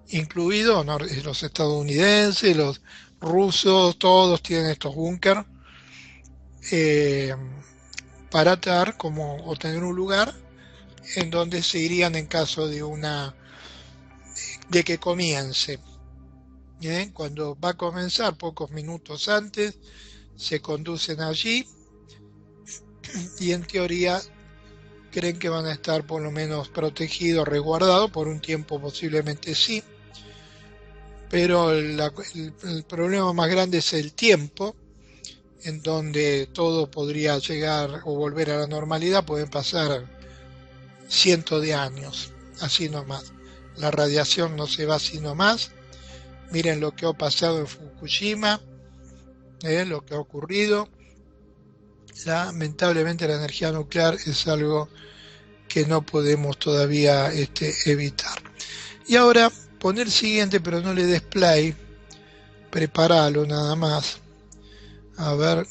incluidos los estadounidenses, los rusos, todos tienen estos búnkers. aparatar como o tener un lugar en donde se irían en caso de que comience. Cuando va a comenzar, pocos minutos antes, se conducen allí y en teoría creen que van a estar por lo menos protegidos, resguardados, por un tiempo posiblemente sí, pero el problema más grande es el tiempo, en donde todo podría llegar o volver a la normalidad, pueden pasar cientos de años, así nomás. La radiación no se va así nomás. Miren lo que ha pasado en Fukushima, lo que ha ocurrido. Lamentablemente la energía nuclear es algo que no podemos todavía evitar. Y ahora poner siguiente, pero no le des play, preparalo nada más. A ver,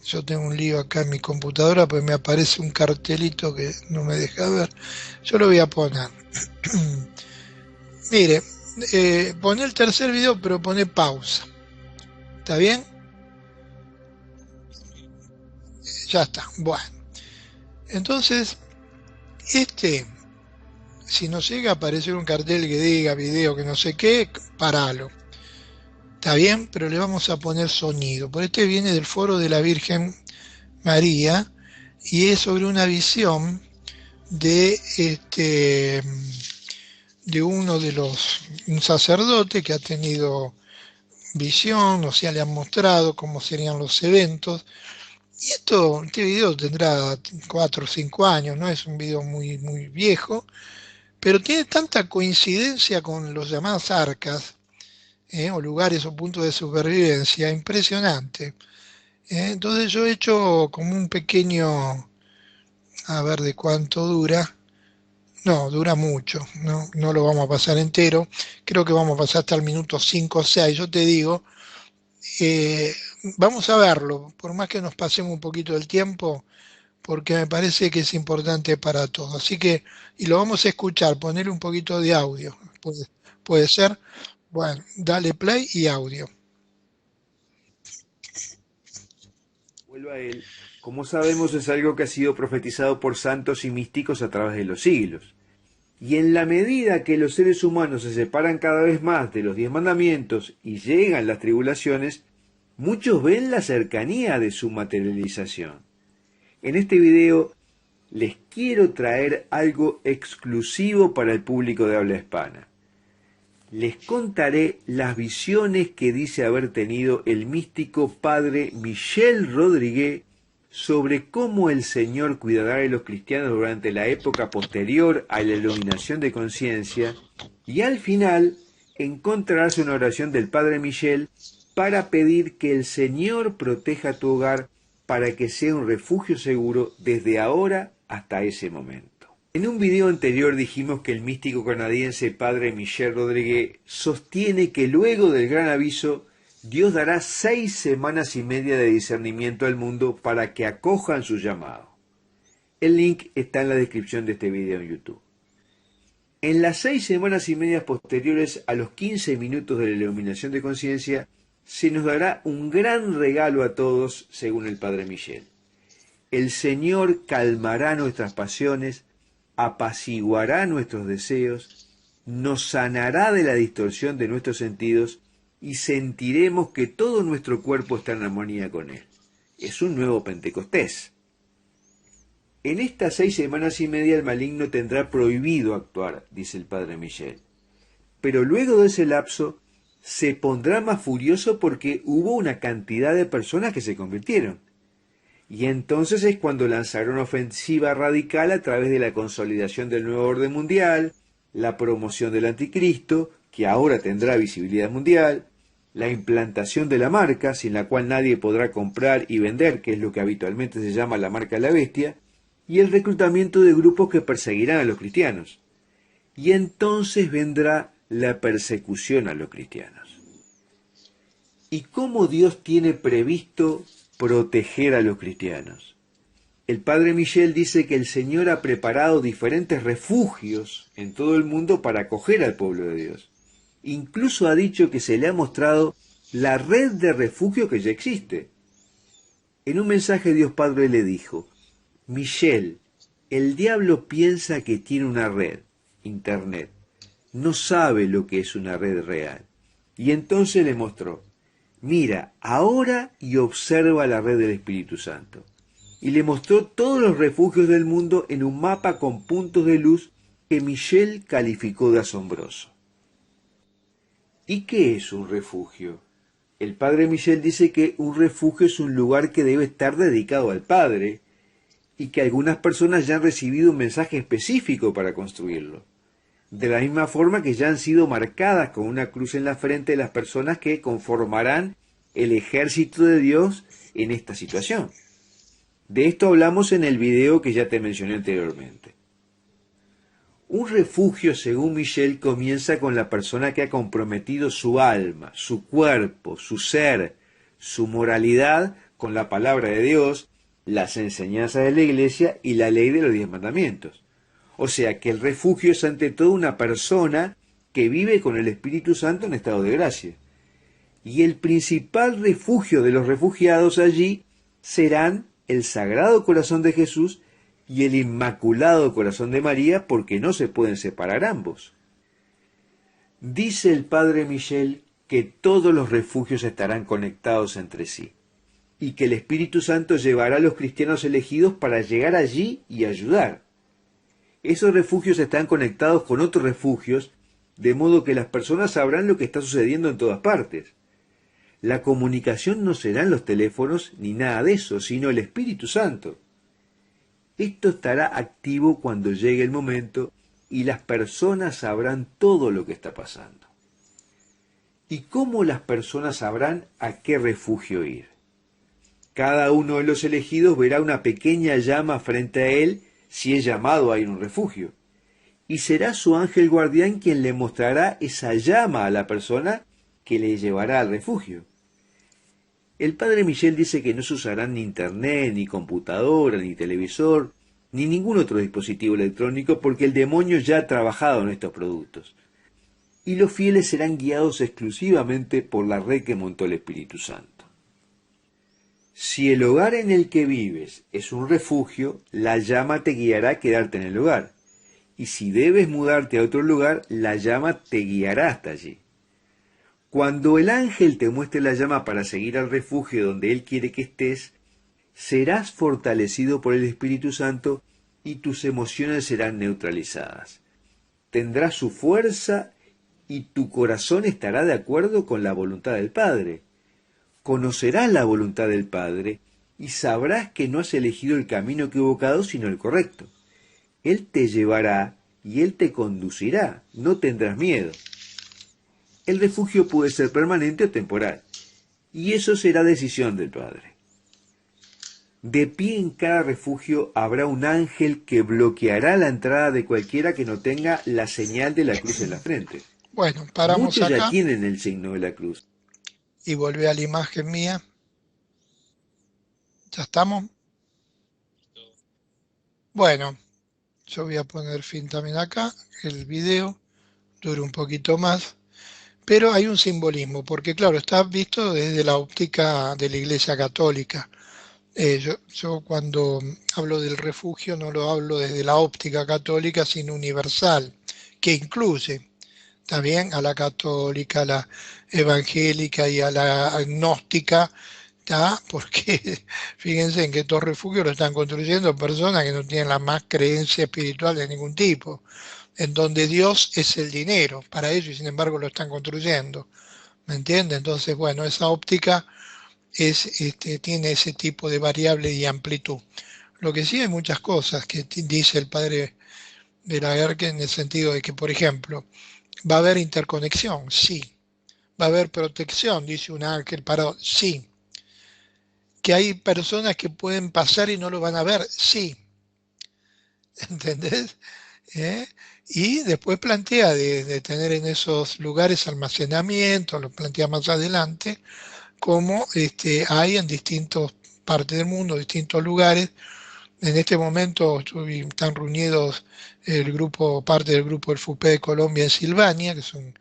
yo tengo un lío acá en mi computadora, pues me aparece un cartelito que no me deja ver. Yo lo voy a poner. Mire, poné el tercer video, pero poné pausa. ¿Está bien? Ya está. Bueno. Entonces, si nos llega a aparecer un cartel que diga video que no sé qué, paralo. Está bien, pero le vamos a poner sonido. Por este viene del foro de la Virgen María y es sobre una visión de un sacerdote que ha tenido visión, o sea, le han mostrado cómo serían los eventos. Y este video tendrá 4 o 5 años, no es un video muy, muy viejo, pero tiene tanta coincidencia con los llamados arcas, o lugares o puntos de supervivencia, impresionante. Entonces yo he hecho como un pequeño, a ver de cuánto dura. No, dura mucho, no lo vamos a pasar entero, creo que vamos a pasar hasta el minuto 5 o 6, yo te digo, eh, vamos a verlo, por más que nos pasemos un poquito del tiempo, porque me parece que es importante para todos. Así que, y lo vamos a escuchar, ponerle un poquito de audio, puede ser. Bueno, dale play y audio. Vuelva a él, como sabemos, es algo que ha sido profetizado por santos y místicos a través de los siglos. Y en la medida que los seres humanos se separan cada vez más de los 10 mandamientos y llegan las tribulaciones, muchos ven la cercanía de su materialización. En este video les quiero traer algo exclusivo para el público de habla hispana. Les contaré las visiones que dice haber tenido el místico padre Michel Rodriguez sobre cómo el Señor cuidará de los cristianos durante la época posterior a la iluminación de conciencia, y al final encontrarás una oración del padre Michel para pedir que el Señor proteja tu hogar para que sea un refugio seguro desde ahora hasta ese momento. En un video anterior dijimos que el místico canadiense padre Michel Rodriguez sostiene que luego del gran aviso, Dios dará 6 semanas y media de discernimiento al mundo para que acojan su llamado. El link está en la descripción de este video en YouTube. En las 6 semanas y media posteriores a los 15 minutos de la iluminación de conciencia, se nos dará un gran regalo a todos, según el padre Michel. El Señor calmará nuestras pasiones, apaciguará nuestros deseos, nos sanará de la distorsión de nuestros sentidos y sentiremos que todo nuestro cuerpo está en armonía con Él. Es un nuevo Pentecostés. En estas 6 semanas y media el maligno tendrá prohibido actuar, dice el padre Michel. Pero luego de ese lapso se pondrá más furioso porque hubo una cantidad de personas que se convirtieron. Y entonces es cuando lanzará una ofensiva radical a través de la consolidación del nuevo orden mundial, la promoción del anticristo, que ahora tendrá visibilidad mundial, la implantación de la marca, sin la cual nadie podrá comprar y vender, que es lo que habitualmente se llama la marca de la bestia, y el reclutamiento de grupos que perseguirán a los cristianos. Y entonces vendrá la persecución a los cristianos. ¿Y cómo Dios tiene previsto proteger a los cristianos? El padre Michel dice que el Señor ha preparado diferentes refugios en todo el mundo para acoger al pueblo de Dios. Incluso ha dicho que se le ha mostrado la red de refugio que ya existe. En un mensaje Dios Padre le dijo: Michelle, el diablo piensa que tiene una red, Internet. No sabe lo que es una red real. Y entonces le mostró, mira, ahora y observa la red del Espíritu Santo. Y le mostró todos los refugios del mundo en un mapa con puntos de luz que Michelle calificó de asombroso. ¿Y qué es un refugio? El padre Michel dice que un refugio es un lugar que debe estar dedicado al Padre y que algunas personas ya han recibido un mensaje específico para construirlo. De la misma forma que ya han sido marcadas con una cruz en la frente de las personas que conformarán el ejército de Dios en esta situación. De esto hablamos en el video que ya te mencioné anteriormente. Un refugio, según Michel, comienza con la persona que ha comprometido su alma, su cuerpo, su ser, su moralidad con la palabra de Dios, las enseñanzas de la Iglesia y la ley de los 10 mandamientos. O sea que el refugio es ante todo una persona que vive con el Espíritu Santo en estado de gracia. Y el principal refugio de los refugiados allí serán el Sagrado Corazón de Jesús y el Inmaculado Corazón de María, porque no se pueden separar ambos. Dice el padre Michel que todos los refugios estarán conectados entre sí, y que el Espíritu Santo llevará a los cristianos elegidos para llegar allí y ayudar. Esos refugios están conectados con otros refugios, de modo que las personas sabrán lo que está sucediendo en todas partes. La comunicación no será en los teléfonos ni nada de eso, sino el Espíritu Santo. Esto estará activo cuando llegue el momento y las personas sabrán todo lo que está pasando. ¿Y cómo las personas sabrán a qué refugio ir? Cada uno de los elegidos verá una pequeña llama frente a él si es llamado a ir a un refugio. Y será su ángel guardián quien le mostrará esa llama a la persona que le llevará al refugio. El padre Michel dice que no se usarán ni internet, ni computadora, ni televisor, ni ningún otro dispositivo electrónico porque el demonio ya ha trabajado en estos productos. Y los fieles serán guiados exclusivamente por la red que montó el Espíritu Santo. Si el hogar en el que vives es un refugio, la llama te guiará a quedarte en el hogar. Y si debes mudarte a otro lugar, la llama te guiará hasta allí. Cuando el ángel te muestre la llama para seguir al refugio donde él quiere que estés, serás fortalecido por el Espíritu Santo y tus emociones serán neutralizadas. Tendrás su fuerza y tu corazón estará de acuerdo con la voluntad del Padre. Conocerás la voluntad del Padre y sabrás que no has elegido el camino equivocado sino el correcto. Él te llevará y Él te conducirá, no tendrás miedo. El refugio puede ser permanente o temporal, y eso será decisión del Padre. De pie en cada refugio habrá un ángel que bloqueará la entrada de cualquiera que no tenga la señal de la cruz en la frente. Bueno, paramos Muchos acá ya tienen el signo de la cruz. y volví a la imagen mía. ¿Ya estamos? Bueno, yo voy a poner fin también acá, el video dura un poquito más, pero hay un simbolismo, porque claro, está visto desde la óptica de la Iglesia Católica. Yo cuando hablo del refugio no lo hablo desde la óptica católica, sino universal, que incluye también a la católica, a la evangélica y a la agnóstica, ¿tá? Porque fíjense en que estos refugios lo están construyendo personas que no tienen la más creencia espiritual de ningún tipo, en donde Dios es el dinero para ellos y sin embargo lo están construyendo. ¿Me entiende? Entonces, bueno, esa óptica tiene ese tipo de variable y amplitud. Lo que sí hay muchas cosas que dice el padre de la Guerca en el sentido de que, por ejemplo, va a haber interconexión, sí. Va a haber protección, dice un ángel parado, sí. Que hay personas que pueden pasar y no lo van a ver, sí. ¿Entendés? Y después plantea de tener en esos lugares almacenamiento, lo plantea más adelante, como hay en distintas partes del mundo, distintos lugares. En este momento están reunidos el grupo, parte del grupo del FUPE de Colombia en Silvania, que es un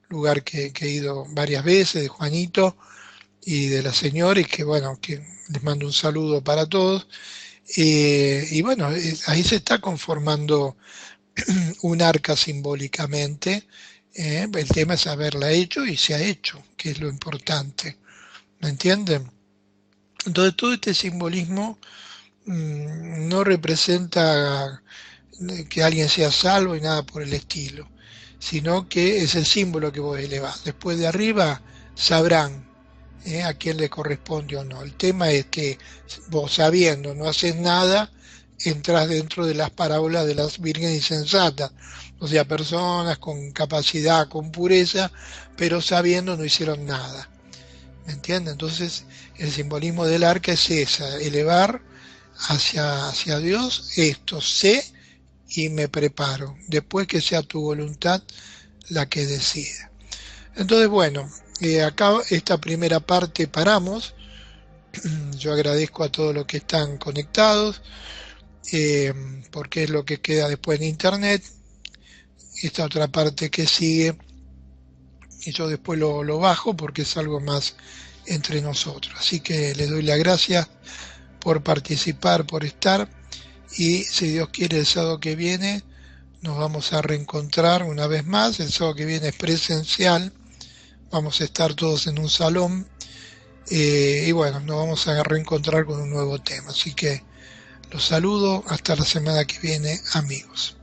lugar que he ido varias veces, de Juanito y de la señora, y que bueno, que les mando un saludo para todos. Y bueno, ahí se está conformando un arca simbólicamente. El tema es haberla hecho y se ha hecho, que es lo importante. ¿Me entienden? Entonces todo este simbolismo no representa que alguien sea salvo y nada por el estilo, sino que es el símbolo que vos elevás. Después de arriba sabrán a quién le corresponde o no. El tema es que vos sabiendo no haces nada, entras dentro de las parábolas de las vírgenes insensatas, o sea, personas con capacidad, con pureza, pero sabiendo no hicieron nada. ¿Me entiendes? Entonces, el simbolismo del arca es esa, elevar hacia Dios esto, sé y me preparo, después que sea tu voluntad la que decida. Entonces, bueno, acá esta primera parte paramos. Yo agradezco a todos los que están conectados, eh, porque es lo que queda después en internet. Esta otra parte que sigue, y yo después lo bajo porque es algo más entre nosotros. Así que les doy las gracias por participar, por estar, y si Dios quiere el sábado que viene nos vamos a reencontrar una vez más. El sábado que viene es presencial, vamos a estar todos en un salón, y bueno, nos vamos a reencontrar con un nuevo tema. Así que los saludo, hasta la semana que viene, amigos.